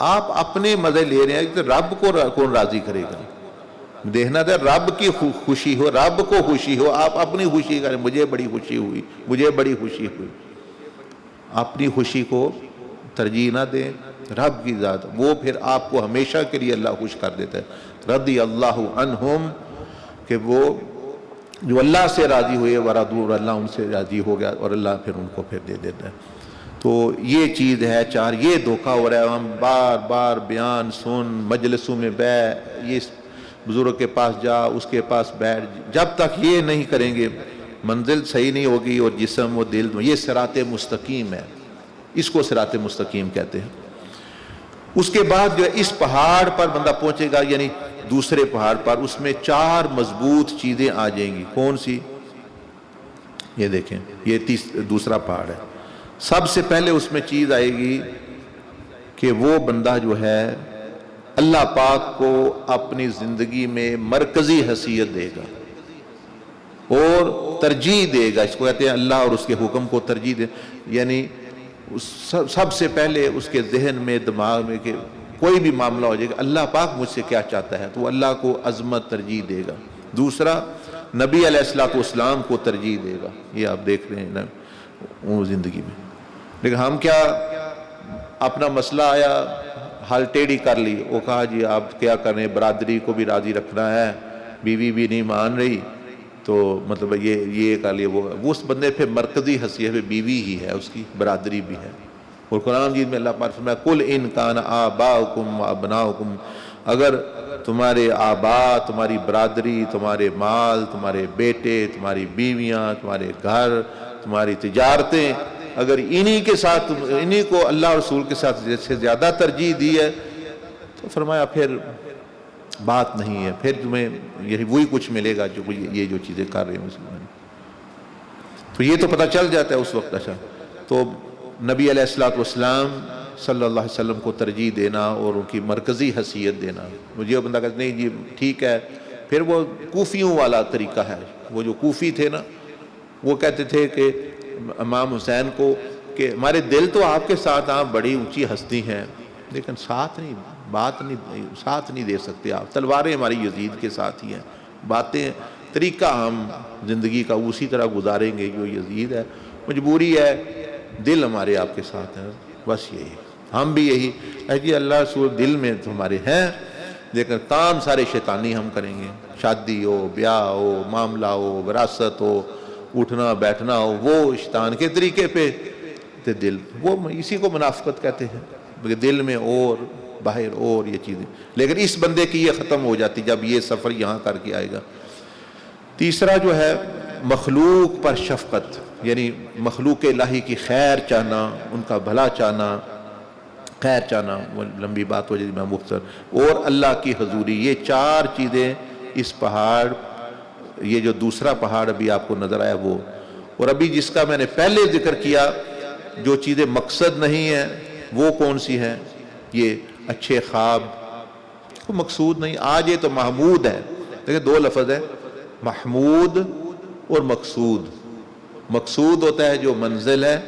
آپ اپنے مزے لے رہے ہیں کہ رب کو کون راضی کرے گا؟ دیکھنا تھا رب کی خوشی ہو، رب کو خوشی ہو. آپ اپنی خوشی کریں، مجھے بڑی خوشی ہوئی، مجھے بڑی خوشی ہوئی. اپنی خوشی کو ترجیح نہ دیں، رب کی ذات وہ پھر آپ کو ہمیشہ کے لیے اللہ خوش کر دیتا ہے. رضی اللہ عنہم کہ وہ جو اللہ سے راضی ہوئے، ورضوا، اور اللہ ان سے راضی ہو گیا اور اللہ پھر ان کو پھر دے دیتا ہے. تو یہ چیز ہے 4. یہ دھوکہ ہو رہا ہے، ہم بار بار بیان سن، مجلسوں میں یہ بزرگ کے پاس جا، اس کے پاس بیٹھ، جب تک یہ نہیں کریں گے منزل صحیح نہیں ہوگی. اور جسم و دل یہ صراط مستقیم ہے، اس کو صراط مستقیم کہتے ہیں. اس کے بعد جو اس پہاڑ پر بندہ پہنچے گا، یعنی دوسرے پہاڑ پر، اس میں 4 مضبوط چیزیں آ جائیں گی. کون سی؟ یہ دیکھیں یہ دوسرا پہاڑ ہے. سب سے پہلے اس میں چیز آئے گی کہ وہ بندہ جو ہے اللہ پاک کو اپنی زندگی میں مرکزی حیثیت دے گا اور ترجیح دے گا. اس کو کہتے ہیں اللہ اور اس کے حکم کو ترجیح دے، یعنی سب سے پہلے اس کے ذہن میں، دماغ میں کہ کوئی بھی معاملہ ہو جائے گا اللہ پاک مجھ سے کیا چاہتا ہے، تو وہ اللہ کو عظمت ترجیح دے گا. دوسرا نبی علیہ السلام کو ترجیح دے گا. یہ آپ دیکھ رہے ہیں نا وہ زندگی میں. لیکن ہم کیا اپنا مسئلہ آیا حل ٹیڑھی کر لی، وہ کہا جی آپ کیا کریں، برادری کو بھی راضی رکھنا ہے، بیوی بھی نہیں مان رہی، تو مطلب یہ کر لیا. وہ اس بندے پہ مرکزی حیثیت بیوی ہی ہے، اس کی برادری بھی ہے. اور قرآن مجید میں اللہ پاک فرمایا قل ان کان آباؤکم و ابناؤکم، اگر تمہارے آبا، تمہاری برادری، تمہارے مال، تمہارے بیٹے، تمہاری بیویاں، تمہارے گھر، تمہاری تجارتیں، اگر انہی کے ساتھ، انہی کو اللہ اور رسول کے ساتھ جیسے زیادہ ترجیح دی ہے، تو فرمایا پھر بات نہیں ہے، پھر تمہیں یہی وہی کچھ ملے گا جو یہ جو چیزیں کر رہے ہیں مسلمان۔ تو یہ تو پتہ چل جاتا ہے اس وقت۔ اچھا، تو نبی علیہ السلام صلی اللہ علیہ وسلم کو ترجیح دینا اور ان کی مرکزی حیثیت دینا، مجھے بندہ کہتا نہیں جی ٹھیک ہے، پھر وہ کوفیوں والا طریقہ ہے۔ وہ جو کوفی تھے نا، وہ کہتے تھے کہ امام حسین کو کہ ہمارے دل تو آپ کے ساتھ، آپ بڑی اونچی ہستی ہیں، لیکن ساتھ نہیں دے سکتے آپ، تلواریں ہماری یزید کے ساتھ ہی ہیں، باتیں طریقہ ہم زندگی کا اسی طرح گزاریں گے جو یزید ہے، مجبوری ہے، دل ہمارے آپ کے ساتھ ہیں، بس یہی، ہم بھی یہی ہے جی، اللہ رسول دل میں تو ہمارے ہیں، لیکن کام سارے شیطانی ہم کریں گے، شادی ہو، بیاہ ہو، معاملہ ہو، وراثت ہو، اٹھنا بیٹھنا ہو، وہ شیطان کے طریقے پہ، تو دل وہ اسی کو منافقت کہتے ہیں، کہ دل میں اور باہر اور یہ چیزیں، لیکن اس بندے کی یہ ختم ہو جاتی جب یہ سفر یہاں کر کے آئے گا۔ تیسرا جو ہے مخلوق پر شفقت، یعنی مخلوق الہی کی خیر چاہنا، ان کا بھلا چاہنا، خیر چاہنا، وہ لمبی بات ہو جائے میں مختصر، اور اللہ کی حضوری، یہ چار چیزیں اس پہاڑ، یہ جو دوسرا پہاڑ ابھی آپ کو نظر آیا وہ، اور ابھی جس کا میں نے پہلے ذکر کیا جو چیزیں مقصد نہیں ہیں وہ کون سی ہیں؟ یہ اچھے خواب، وہ مقصود نہیں، آج یہ تو محمود ہے، لیکن دو لفظ ہے، محمود اور مقصود۔ مقصود ہوتا ہے جو منزل ہے،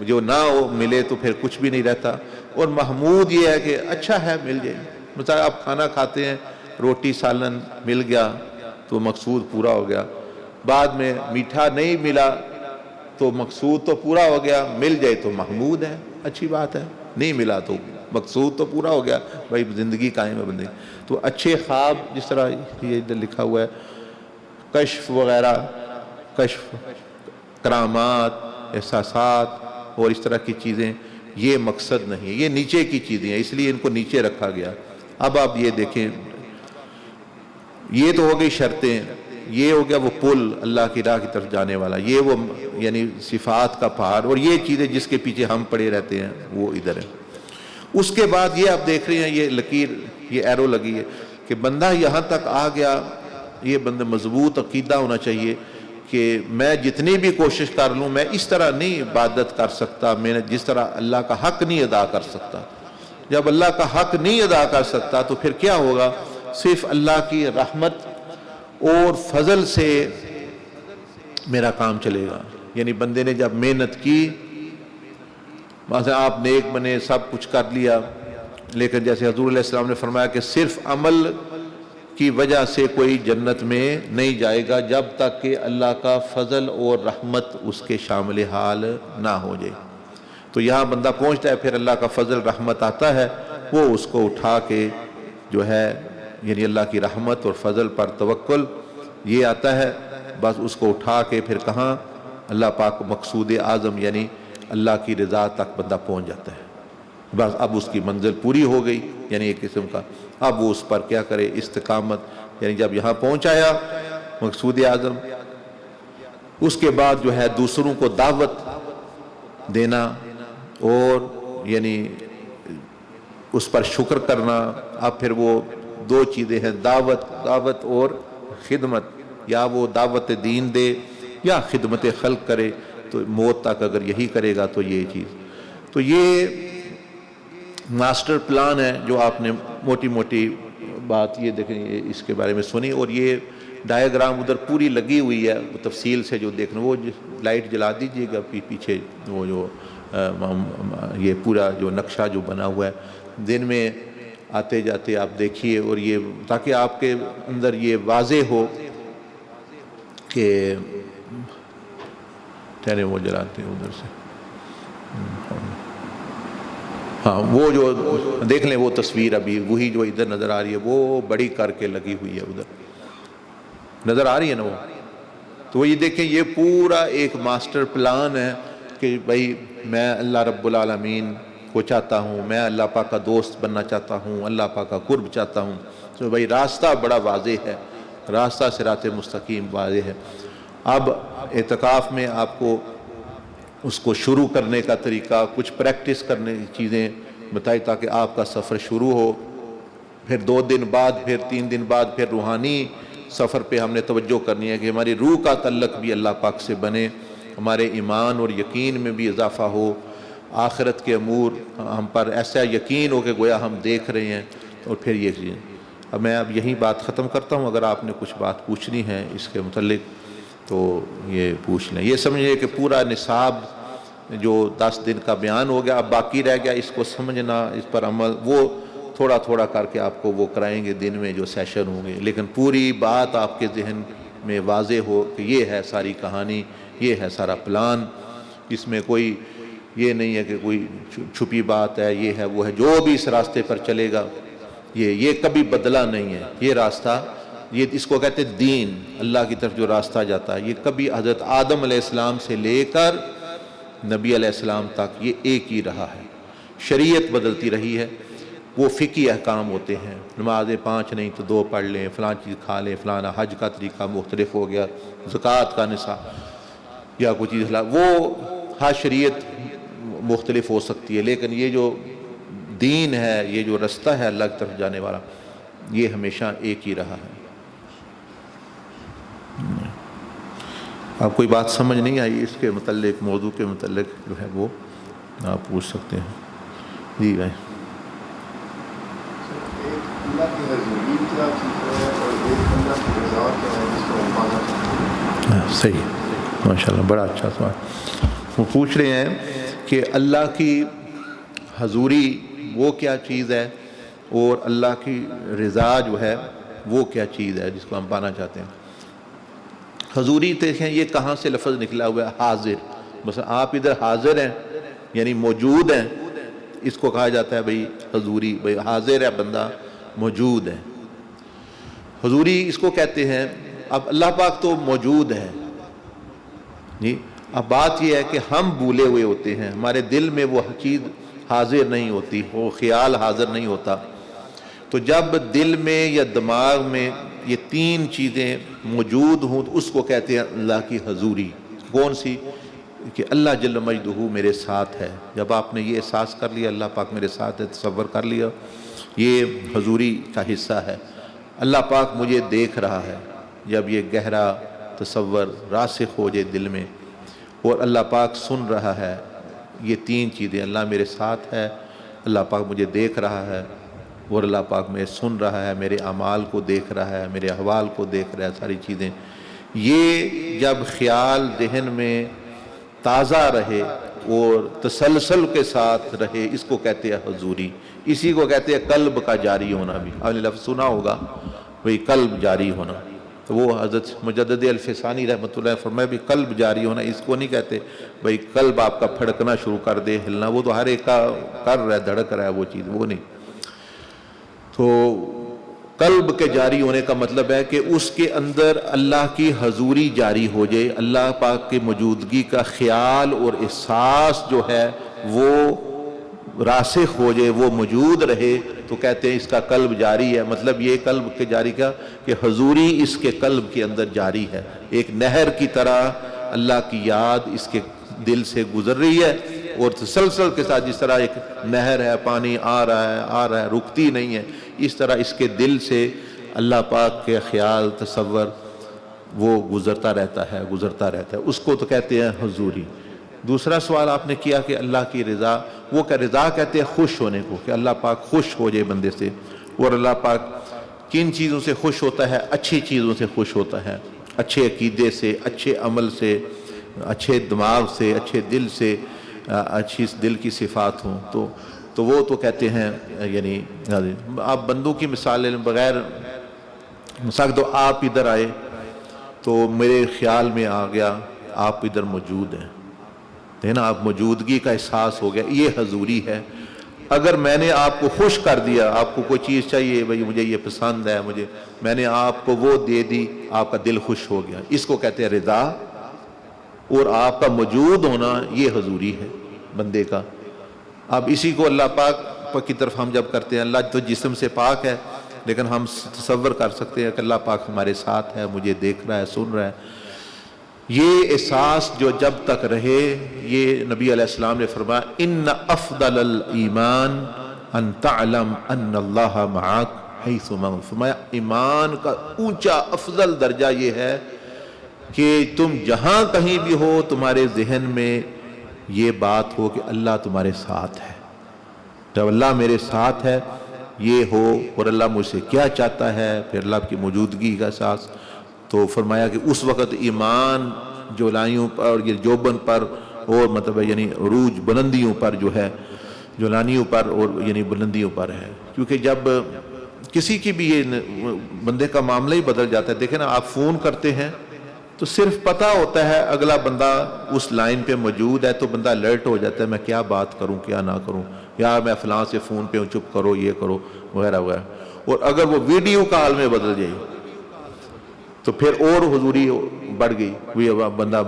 جو نہ ہو ملے تو پھر کچھ بھی نہیں رہتا، اور محمود یہ ہے کہ اچھا ہے مل جائے، مثلا آپ کھانا کھاتے ہیں، روٹی سالن مل گیا تو مقصود پورا ہو گیا، بعد میں میٹھا نہیں ملا تو مقصود تو پورا ہو گیا، مل جائے تو محمود ہے، اچھی بات ہے، نہیں ملا تو مقصود تو پورا ہو گیا، بھائی زندگی قائم ہے بندے۔ تو اچھے خواب، جس طرح یہ ادھر لکھا ہوا ہے، کشف وغیرہ، کشف، کرامات، احساسات اور اس طرح کی چیزیں، یہ مقصد نہیں ہے، یہ نیچے کی چیزیں ہیں، اس لیے ان کو نیچے رکھا گیا۔ اب آپ یہ دیکھیں، یہ تو ہو گئی شرطیں، یہ ہو گیا وہ پل اللہ کی راہ کی طرف جانے والا، یہ وہ یعنی صفات کا پہاڑ، اور یہ چیزیں جس کے پیچھے ہم پڑے رہتے ہیں وہ ادھر ہے۔ اس کے بعد یہ آپ دیکھ رہے ہیں، یہ لکیر، یہ ایرو لگی ہے کہ بندہ یہاں تک آ گیا، یہ بندہ مضبوط عقیدہ ہونا چاہیے کہ میں جتنی بھی کوشش کر لوں میں اس طرح نہیں عبادت کر سکتا، میں جس طرح اللہ کا حق نہیں ادا کر سکتا۔ جب اللہ کا حق نہیں ادا کر سکتا تو پھر کیا ہوگا؟ صرف اللہ کی رحمت اور فضل سے میرا کام چلے گا۔ یعنی بندے نے جب محنت کی، مثلا آپ نیک بنے، سب کچھ کر لیا، لیکن جیسے حضور علیہ السلام نے فرمایا کہ صرف عمل کی وجہ سے کوئی جنت میں نہیں جائے گا جب تک کہ اللہ کا فضل اور رحمت اس کے شامل حال نہ ہو جائے۔ تو یہاں بندہ پہنچتا ہے، پھر اللہ کا فضل رحمت آتا ہے، وہ اس کو اٹھا کے جو ہے، یعنی اللہ کی رحمت اور فضل پر توکل یہ آتا ہے، بس اس کو اٹھا کے پھر کہاں؟ اللہ پاک مقصود اعظم یعنی اللہ کی رضا تک بندہ پہنچ جاتا ہے۔ بس اب اس کی منزل پوری ہو گئی، یعنی ایک قسم کا، اب وہ اس پر کیا کرے؟ استقامت، یعنی جب یہاں پہنچایا مقصود اعظم، اس کے بعد جو ہے دوسروں کو دعوت دینا، اور یعنی اس پر شکر کرنا۔ اب پھر وہ دو چیزیں ہیں، دعوت اور خدمت، یا وہ دعوت دین دے یا خدمت خلق کرے، تو موت تک اگر یہی کرے گا تو یہ چیز، تو یہ ماسٹر پلان ہے جو آپ نے موٹی موٹی بات یہ دیکھیں اس کے بارے میں سنی، اور یہ ڈائیگرام ادھر پوری لگی ہوئی ہے، وہ تفصیل سے جو دیکھنا، وہ لائٹ جلا دیجئے گا پیچھے، وہ جو یہ پورا جو نقشہ جو بنا ہوا ہے، دن میں آتے جاتے آپ دیکھیے، اور یہ تاکہ آپ کے اندر یہ واضح ہو کہ ٹھہرے وہ جلاتے ہیں ادھر سے، ہاں وہ جو دیکھ لیں وہ تصویر ابھی وہی جو ادھر نظر آ رہی ہے وہ بڑی کر کے لگی ہوئی ہے، ادھر نظر آ رہی ہے نا وہ، تو یہ دیکھیں یہ پورا ایک ماسٹر پلان ہے کہ بھائی میں اللہ رب العالمین کو چاہتا ہوں، میں اللہ پاک کا دوست بننا چاہتا ہوں، اللہ پاک کا قرب چاہتا ہوں، تو بھائی راستہ بڑا واضح ہے، راستہ صراط مستقیم واضح ہے۔ اب اعتکاف میں آپ کو اس کو شروع کرنے کا طریقہ، کچھ پریکٹس کرنے کی چیزیں بتائی تاکہ آپ کا سفر شروع ہو، پھر 2 دن بعد، پھر 3 دن بعد پھر روحانی سفر پہ ہم نے توجہ کرنی ہے کہ ہماری روح کا تعلق بھی اللہ پاک سے بنے، ہمارے ایمان اور یقین میں بھی اضافہ ہو، آخرت کے امور ہم پر ایسا یقین ہو کہ گویا ہم دیکھ رہے ہیں، اور پھر یہ چیزیں۔ اب میں یہی بات ختم کرتا ہوں، اگر آپ نے کچھ بات پوچھنی ہے اس کے متعلق تو یہ پوچھ لیں۔ یہ سمجھیں کہ پورا نصاب جو 10 دن کا بیان ہو گیا، اب باقی رہ گیا اس کو سمجھنا، اس پر عمل، وہ تھوڑا تھوڑا کر کے آپ کو وہ کرائیں گے دن میں جو سیشن ہوں گے، لیکن پوری بات آپ کے ذہن میں واضح ہو کہ یہ ہے ساری کہانی، یہ ہے سارا پلان، اس میں کوئی یہ نہیں ہے کہ کوئی چھپی بات ہے، یہ ہے وہ ہے، جو بھی اس راستے پر چلے گا یہ کبھی بدلا نہیں ہے، یہ راستہ، یہ اس کو کہتے ہیں دین، اللہ کی طرف جو راستہ جاتا ہے، یہ کبھی حضرت آدم علیہ السلام سے لے کر نبی علیہ السلام تک یہ ایک ہی رہا ہے۔ شریعت بدلتی رہی ہے، وہ فقہی احکام ہوتے ہیں، نمازیں 5 نہیں تو 2 پڑھ لیں، فلاں چیز کھا لیں، فلانا حج کا طریقہ مختلف ہو گیا، زکوٰۃ کا نصاب یا کوئی چیز، وہ ہر شریعت مختلف ہو سکتی ہے، لیکن یہ جو دین ہے، یہ جو رستہ ہے اللہ کی طرف جانے والا، یہ ہمیشہ ایک ہی رہا ہے۔ آپ کوئی بات سمجھ نہیں آئی اس کے متعلق، موضوع کے متعلق جو ہے وہ آپ پوچھ سکتے ہیں۔ جی بھائی، اللہ کی حضوری کیا چیز ہے اور ایک اللہ کی رضا کیا ہے جس کو ہم پانا چاہتے ہیں؟ صحیح، ماشاء اللہ، بڑا اچھا سوال۔ وہ پوچھ رہے ہیں کہ اللہ کی حضوری وہ کیا چیز ہے اور اللہ کی رضا جو ہے وہ کیا چیز ہے جس کو ہم پانا چاہتے ہیں۔ حضوری دیکھیں یہ کہاں سے لفظ نکلا ہوا ہے، حاضر، مثلا آپ ادھر حاضر ہیں یعنی موجود ہیں، اس کو کہا جاتا ہے بھئی حضوری، بھئی حاضر ہے بندہ، موجود ہے، حضوری اس کو کہتے ہیں۔ اب اللہ پاک تو موجود ہے جی، اب بات یہ ہے کہ ہم بھولے ہوئے ہوتے ہیں، ہمارے دل میں وہ چیز حاضر نہیں ہوتی، وہ خیال حاضر نہیں ہوتا۔ تو جب دل میں یا دماغ میں یہ 3 چیزیں موجود ہوں تو اس کو کہتے ہیں اللہ کی حضوری۔ کون سی؟ کہ اللہ جل مجدہ میرے ساتھ ہے۔ جب آپ نے یہ احساس کر لیا اللہ پاک میرے ساتھ ہے، تصور کر لیا، یہ حضوری کا حصہ ہے۔ اللہ پاک مجھے دیکھ رہا ہے، جب یہ گہرا تصور راسخ ہو جائے دل میں، اور اللہ پاک سن رہا ہے، یہ 3 چیزیں، اللہ میرے ساتھ ہے، اللہ پاک مجھے دیکھ رہا ہے، اور اللہ پاک میں سن رہا ہے، میرے اعمال کو دیکھ رہا ہے، میرے احوال کو دیکھ رہا ہے، ساری چیزیں، یہ جب خیال ذہن میں تازہ رہے اور تسلسل کے ساتھ رہے، اس کو کہتے ہیں حضوری۔ اسی کو کہتے ہیں قلب کا جاری ہونا بھی، آپ نے لفظ سنا ہوگا بھئی قلب جاری ہونا، تو وہ حضرت مجدد الفسانی رحمۃ اللہ فرمائے بھی قلب جاری ہونا، اس کو نہیں کہتے بھئی قلب آپ کا پھڑکنا شروع کر دے، ہلنا، وہ تو ہر ایک کا کر رہا ہے، دھڑک رہا ہے، وہ چیز وہ نہیں۔ تو قلب کے جاری ہونے کا مطلب ہے کہ اس کے اندر اللہ کی حضوری جاری ہو جائے، اللہ پاک کی موجودگی کا خیال اور احساس جو ہے وہ راسخ ہو جائے، وہ موجود رہے، تو کہتے ہیں اس کا قلب جاری ہے۔ مطلب یہ قلب کے جاری کا کہ حضوری اس کے قلب کے اندر جاری ہے، ایک نہر کی طرح اللہ کی یاد اس کے دل سے گزر رہی ہے، اور تسلسل کے ساتھ، جس طرح ایک نہر ہے، پانی آ رہا ہے رکتی نہیں ہے، اس طرح اس کے دل سے اللہ پاک کے خیال، تصور وہ گزرتا رہتا ہے۔ اس کو تو کہتے ہیں حضوری۔ دوسرا سوال آپ نے کیا کہ اللہ کی رضا، وہ کہ رضا کہتے ہیں خوش ہونے کو، کہ اللہ پاک خوش ہو جائے بندے سے، اور اللہ پاک کن چیزوں سے خوش ہوتا ہے؟ اچھی چیزوں سے خوش ہوتا ہے، اچھے عقیدے سے، اچھے عمل سے، اچھے دماغ سے، اچھے دل سے، اچھی دل کی صفات ہوں، تو وہ تو کہتے ہیں یعنی آپ بندوں کی مثال بغیر مثال تو آپ ادھر آئے تو میرے خیال میں آ گیا آپ ادھر موجود ہیں، ہے نا، آپ موجودگی کا احساس ہو گیا، یہ حضوری ہے۔ اگر میں نے آپ کو خوش کر دیا، آپ کو کوئی چیز چاہیے، بھئی مجھے یہ پسند ہے، میں نے آپ کو وہ دے دی، آپ کا دل خوش ہو گیا، اس کو کہتے ہیں رضا، اور آپ کا موجود ہونا یہ حضوری ہے بندے کا۔ اب اسی کو اللہ پاک کی طرف ہم جب کرتے ہیں، اللہ تو جسم سے پاک ہے، لیکن ہم تصور کر سکتے ہیں کہ اللہ پاک ہمارے ساتھ ہے، مجھے دیکھ رہا ہے، سن رہا ہے. یہ احساس جو جب تک رہے، یہ نبی علیہ السلام نے فرمایا ان افضل الایمان ان تعلم ان اللہ معک حیث ما کنت. فرمایا ایمان کا اونچا افضل درجہ یہ ہے کہ تم جہاں کہیں بھی ہو تمہارے ذہن میں یہ بات ہو کہ اللہ تمہارے ساتھ ہے. جب اللہ میرے ساتھ ہے یہ ہو، اور اللہ مجھ سے کیا چاہتا ہے، پھر اللہ کی موجودگی کا احساس. تو فرمایا کہ اس وقت ایمان جولائیوں پر اور یہ جوبن پر اور مطلب یعنی عروج بلندیوں پر جو ہے، جولانیوں پر اور یعنی بلندیوں پر ہے. کیونکہ جب کسی کی بھی یہ بندے کا معاملہ ہی بدل جاتا ہے. دیکھیں نا، آپ فون کرتے ہیں تو صرف پتہ ہوتا ہے اگلا بندہ اس لائن پہ موجود ہے تو بندہ الرٹ ہو جاتا ہے، میں کیا بات کروں کیا نہ کروں، یا میں فلاں سے فون پہ ہوں، چپ کرو، یہ کرو وغیرہ وغیرہ. اور اگر وہ ویڈیو کال میں بدل جائے تو پھر اور حضوری بڑھ گئی. بندہ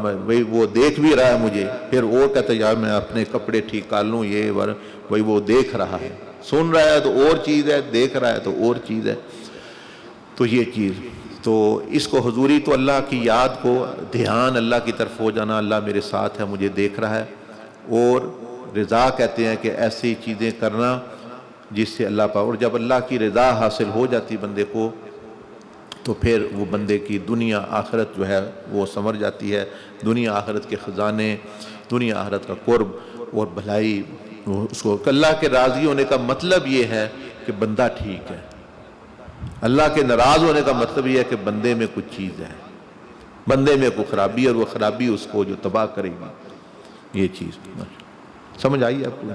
وہ دیکھ بھی رہا ہے مجھے، پھر اور کہتا ہے یار میں اپنے کپڑے ٹھیک کر لوں، یہ وہی وہ دیکھ رہا ہے، سن رہا ہے تو اور چیز ہے، دیکھ رہا ہے تو اور چیز ہے. تو یہ چیز، تو اس کو حضوری تو اللہ کی یاد کو، دھیان اللہ کی طرف ہو جانا، اللہ میرے ساتھ ہے، مجھے دیکھ رہا ہے. اور رضا کہتے ہیں کہ ایسی چیزیں کرنا جس سے اللہ پاک، اور جب اللہ کی رضا حاصل ہو جاتی بندے کو تو پھر وہ بندے کی دنیا آخرت جو ہے وہ سنور جاتی ہے. دنیا آخرت کے خزانے، دنیا آخرت کا قرب اور بھلائی اس کو. اللہ کے راضی ہونے کا مطلب یہ ہے کہ بندہ ٹھیک ہے. اللہ کے ناراض ہونے کا مطلب یہ ہے کہ بندے میں کچھ چیز ہے، بندے میں کوئی خرابی، اور وہ خرابی اس کو جو تباہ کرے گی. یہ چیز سمجھ آئی آپ کو؟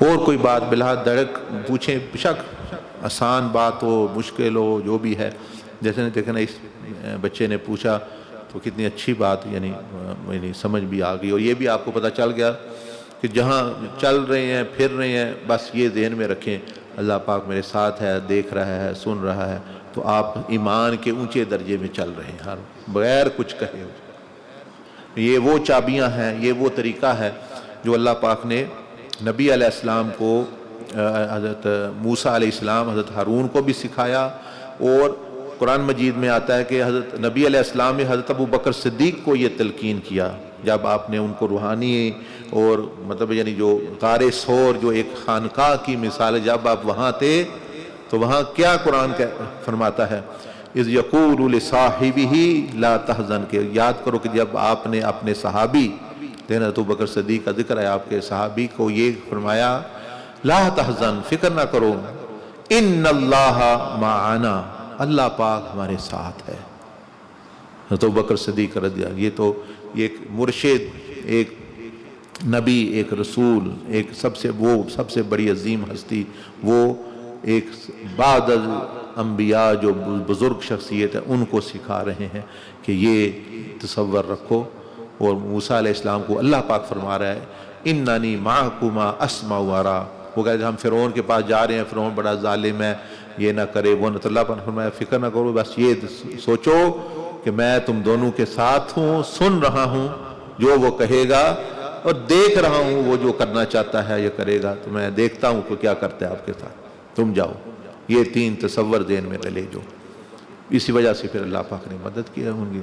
اور کوئی بات بلا دڑک پوچھیں، شک آسان بات ہو، مشکل ہو، جو بھی ہے. جیسے دیکھنا اس بچے نے پوچھا تو کتنی اچھی بات یعنی سمجھ بھی آ گئی، اور یہ بھی آپ کو پتہ چل گیا کہ جہاں چل رہے ہیں پھر رہے ہیں بس یہ ذہن میں رکھیں اللہ پاک میرے ساتھ ہے، دیکھ رہا ہے، سن رہا ہے. تو آپ ایمان کے اونچے درجے میں چل رہے ہیں ہر بغیر کچھ کہے. یہ وہ چابیاں ہیں، یہ وہ طریقہ ہے جو اللہ پاک نے نبی علیہ السلام کو، حضرت موسیٰ علیہ السلام، حضرت ہارون کو بھی سکھایا. اور قرآن مجید میں آتا ہے کہ حضرت نبی علیہ السلام نے حضرت ابو بکر صدیق کو یہ تلقین کیا جب آپ نے ان کو روحانی اور مطلب یعنی جو غار ثور جو ایک خانقاہ کی مثال ہے، جب آپ وہاں تھے تو وہاں کیا قرآن فرماتا ہے، اذ یقول لصاحبہ لا تحزن، کہ یاد کرو کہ جب آپ نے اپنے صحابی، لیکن حضرت ابو بکر صدیق کا ذکر ہے، آپ کے صحابی کو یہ فرمایا لا تحزن، فکر نہ کرو، ان اللہ معنا، اللہ پاک ہمارے ساتھ ہے. حضرت ابو بکر صدیق رضی اللہ، یہ تو ایک مرشد، ایک نبی، ایک رسول، ایک سب سے بڑی عظیم ہستی، وہ ایک بعد انبیاء جو بزرگ شخصیت ہے ان کو سکھا رہے ہیں کہ یہ تصور رکھو. اور موسیٰ علیہ السلام کو اللہ پاک فرما رہا ہے اننی معکما اسمع و ارا. وہ کہتے ہیں ہم فرعون کے پاس جا رہے ہیں، فرعون بڑا ظالم ہے، یہ نہ کرے وہ نہ. تو اللہ پاک نے فرمایا فکر نہ کرو، بس یہ سوچو کہ میں تم دونوں کے ساتھ ہوں، سن رہا ہوں جو وہ کہے گا، اور دیکھ رہا ہوں وہ جو کرنا چاہتا ہے یہ کرے گا. تو میں دیکھتا ہوں کہ کیا کرتا ہے آپ کے ساتھ، تم جاؤ. یہ 3 تصور ذہن میں لے جو، اسی وجہ سے پھر اللہ پاک نے مدد کیا ان کی.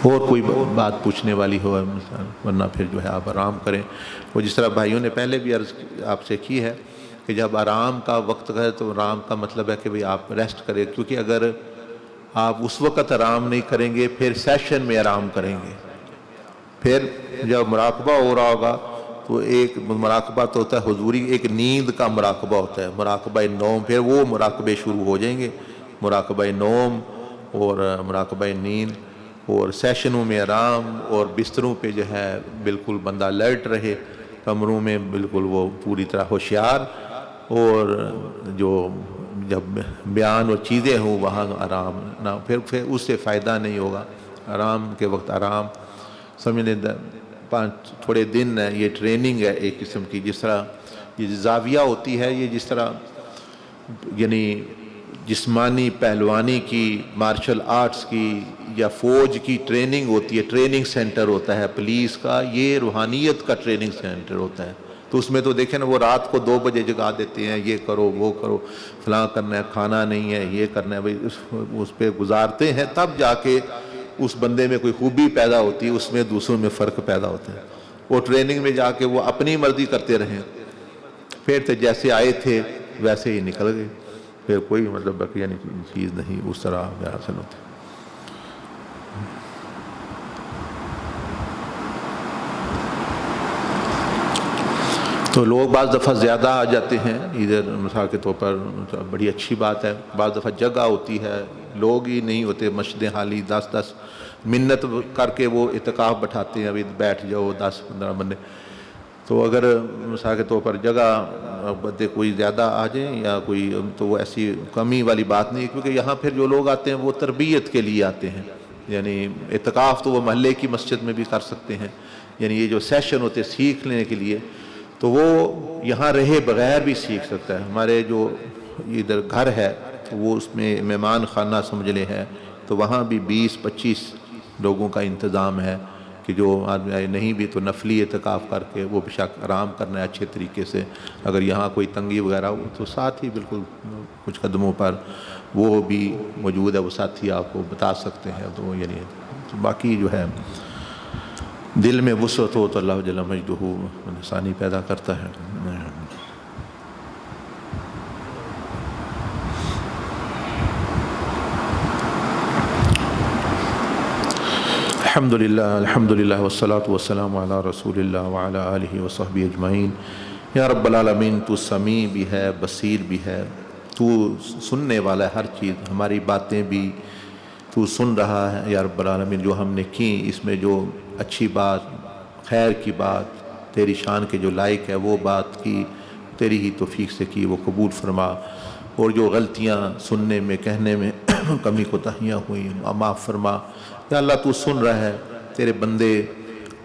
اور کوئی بات پوچھنے والی ہو ورنہ پھر جو ہے آپ آرام کریں. وہ جس طرح بھائیوں نے پہلے بھی عرض آپ سے کی ہے کہ جب آرام کا وقت ہے تو آرام کا مطلب ہے کہ بھئی آپ ریسٹ کریں، کیونکہ اگر آپ اس وقت آرام نہیں کریں گے پھر سیشن میں آرام کریں گے. پھر جب مراقبہ ہو رہا ہوگا تو ایک مراقبہ تو ہوتا ہے حضوری، ایک نیند کا مراقبہ ہوتا ہے، مراقبہ نوم، پھر وہ مراقبے شروع ہو جائیں گے، مراقبہ نوم اور مراقبہ نیند. اور سیشنوں میں آرام، اور بستروں پہ جو ہے بالکل بندہ الرٹ رہے، کمروں میں بالکل وہ پوری طرح ہوشیار، اور جو جب بیان اور چیزیں ہوں وہاں آرام نہ، پھر اس سے فائدہ نہیں ہوگا. آرام کے وقت آرام سمجھنے، 5 تھوڑے دن ہے، یہ ٹریننگ ہے ایک قسم کی. جس طرح یہ زاویہ ہوتی ہے، یہ جس طرح یعنی جسمانی پہلوانی کی، مارشل آرٹس کی یا فوج کی ٹریننگ ہوتی ہے، ٹریننگ سینٹر ہوتا ہے پولیس کا، یہ روحانیت کا ٹریننگ سینٹر ہوتا ہے. تو اس میں تو دیکھیں نا، وہ رات کو 2 بجے جگا دیتے ہیں، یہ کرو وہ کرو، فلاں کرنا ہے، کھانا نہیں ہے، یہ کرنا ہے، بھائی اس پہ گزارتے ہیں، تب جا کے اس بندے میں کوئی خوبی پیدا ہوتی ہے، اس میں دوسروں میں فرق پیدا ہوتا ہے. وہ ٹریننگ میں جا کے وہ اپنی مرضی کرتے رہیں، پھر تو جیسے آئے تھے ویسے ہی نکل گئے، پھر کوئی مطلب بقیہ چیز نہیں اس طرح حاصل ہوتی. تو لوگ بعض دفعہ زیادہ آ جاتے ہیں ادھر، مثال کے طور پر بڑی اچھی بات ہے. بعض دفعہ جگہ ہوتی ہے، لوگ ہی نہیں ہوتے، مسجد حالی 10 منت کر کے وہ اعتکاف بٹھاتے ہیں، ابھی بیٹھ جاؤ 10-15 بندے. تو اگر مثال کے طور پر جگہ بندے کوئی زیادہ آ جائیں یا کوئی، تو وہ ایسی کمی والی بات نہیں، کیونکہ یہاں پھر جو لوگ آتے ہیں وہ تربیت کے لیے آتے ہیں. یعنی اعتکاف تو وہ محلے کی مسجد میں بھی کر سکتے ہیں، یعنی یہ جو سیشن ہوتے ہیں سیکھنے کے لیے، تو وہ یہاں رہے بغیر بھی سیکھ سکتا ہے. ہمارے جو ادھر گھر ہے وہ اس میں مہمان خانہ سمجھ لے ہے، تو وہاں بھی 20-25 لوگوں کا انتظام ہے کہ جو آدمی آئے نہیں بھی تو نفلی اعتکاف کر کے وہ بشک آرام کرنا ہے اچھے طریقے سے. اگر یہاں کوئی تنگی وغیرہ ہو تو ساتھ ہی بالکل کچھ قدموں پر وہ بھی موجود ہے، وہ ساتھی آپ کو بتا سکتے ہیں. تو یعنی باقی جو ہے دل میں وسعت ہو تو اللہ جل مجدہ آسانی پیدا کرتا ہے. الحمدللہ والصلاة والسلام علی رسول اللہ وعلی آلہ وصحبہ اجمعین. یا رب العالمین، تو سمیع بھی ہے، بصیر بھی ہے، تو سننے والا ہے ہر چیز، ہماری باتیں بھی تو سن رہا ہے. یا رب العالمین، جو ہم نے کی اس میں جو اچھی بات، خیر کی بات، تیری شان کے جو لائق ہے وہ بات کی، تیری ہی توفیق سے کی، وہ قبول فرما. اور جو غلطیاں سننے میں کہنے میں کمی کوتاہیاں ہوئیں معاف فرما. یا اللہ تو سن رہا ہے، تیرے بندے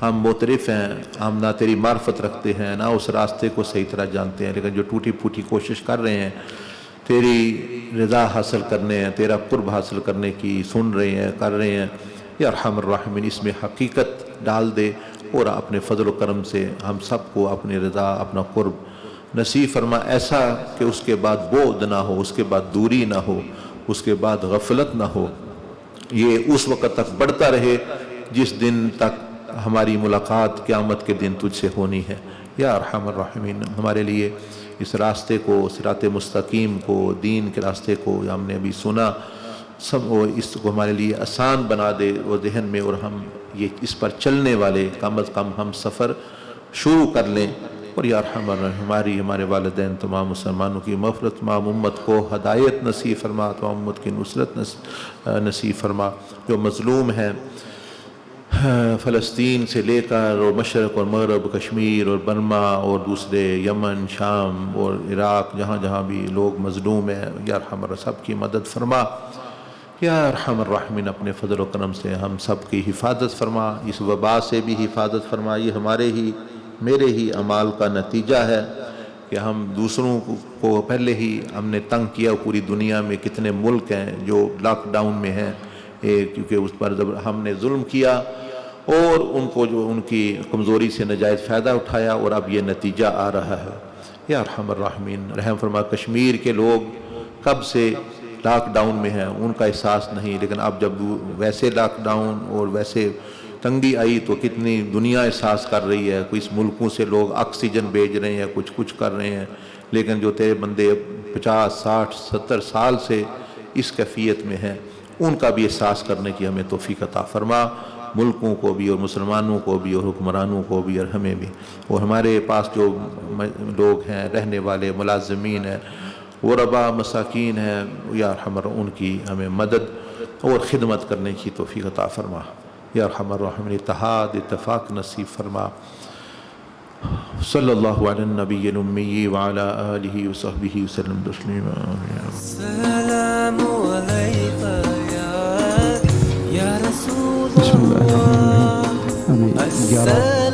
ہم معترف ہیں، ہم نہ تیری معرفت رکھتے ہیں نہ اس راستے کو صحیح طرح جانتے ہیں، لیکن جو ٹوٹی پھوٹی کوشش کر رہے ہیں تیری رضا حاصل کرنے ہیں، تیرا قرب حاصل کرنے کی، سن رہے ہیں، کر رہے ہیں. یا ارحم الراحمین، اس میں حقیقت ڈال دے اور اپنے فضل و کرم سے ہم سب کو اپنی رضا، اپنا قرب نصیب فرما، ایسا کہ اس کے بعد بعد نہ ہو، اس کے بعد دوری نہ ہو، اس کے بعد غفلت نہ ہو. یہ اس وقت تک بڑھتا رہے جس دن تک ہماری ملاقات قیامت کے دن تجھ سے ہونی ہے. یا ارحم الراحمین، ہمارے لیے اس راستے کو، صراط مستقیم کو، دین کے راستے کو ہم نے ابھی سنا، سب اس کو ہمارے لیے آسان بنا دے اور ذہن میں، اور ہم یہ اس پر چلنے والے کم از کم ہم سفر شروع کر لیں. اور یا ارحم الراحمین، ہمارے والدین تمام مسلمانوں کی مغفرت، تمام امت کو ہدایت نصیب فرما، تمام امت کی نصرت نصیب فرما. جو مظلوم ہیں فلسطین سے لے کر اور مشرق اور مغرب، کشمیر اور برما اور دوسرے یمن، شام اور عراق، جہاں جہاں بھی لوگ مظلوم ہیں، یا ارحم الراحمین سب کی مدد فرما. یا ارحم الراحمین، اپنے فضل و کرم سے ہم سب کی حفاظت فرما، اس وبا سے بھی حفاظت فرما. یہ میرے ہی اعمال کا نتیجہ ہے کہ ہم دوسروں کو پہلے ہی ہم نے تنگ کیا. پوری دنیا میں کتنے ملک ہیں جو لاک ڈاؤن میں ہیں، کیونکہ اس پر ہم نے ظلم کیا اور ان کو جو ان کی کمزوری سے ناجائز فائدہ اٹھایا، اور اب یہ نتیجہ آ رہا ہے. یا ارحم الراحمین، رحم فرما. کشمیر کے لوگ کب سے لاک ڈاؤن میں ہیں، ان کا احساس نہیں، لیکن اب جب ویسے لاک ڈاؤن اور ویسے تنگی آئی تو کتنی دنیا احساس کر رہی ہے. کچھ ملکوں سے لوگ آکسیجن بھیج رہے ہیں، کچھ کر رہے ہیں، لیکن جو تیرے بندے 50 60 70 سال سے اس کیفیت میں ہیں، ان کا بھی احساس کرنے کی ہمیں توفیق عطا فرما، ملکوں کو بھی اور مسلمانوں کو بھی اور حکمرانوں کو بھی اور ہمیں بھی. اور ہمارے پاس جو لوگ ہیں، رہنے والے ملازمین ہیں، غربا مساکین ہیں، یا ارحم ان کی ہمیں مدد اور خدمت کرنے کی توفیق عطا فرما. یا ارحم الراحمین، اتحاد اتفاق نصیب فرما. صلی اللہ علی النبی الامی وعلی آلہ وصحبہ وسلم تسلیما. السلام علیک یا رسول بسم اللہ الرحمن الرحیم. اللہ.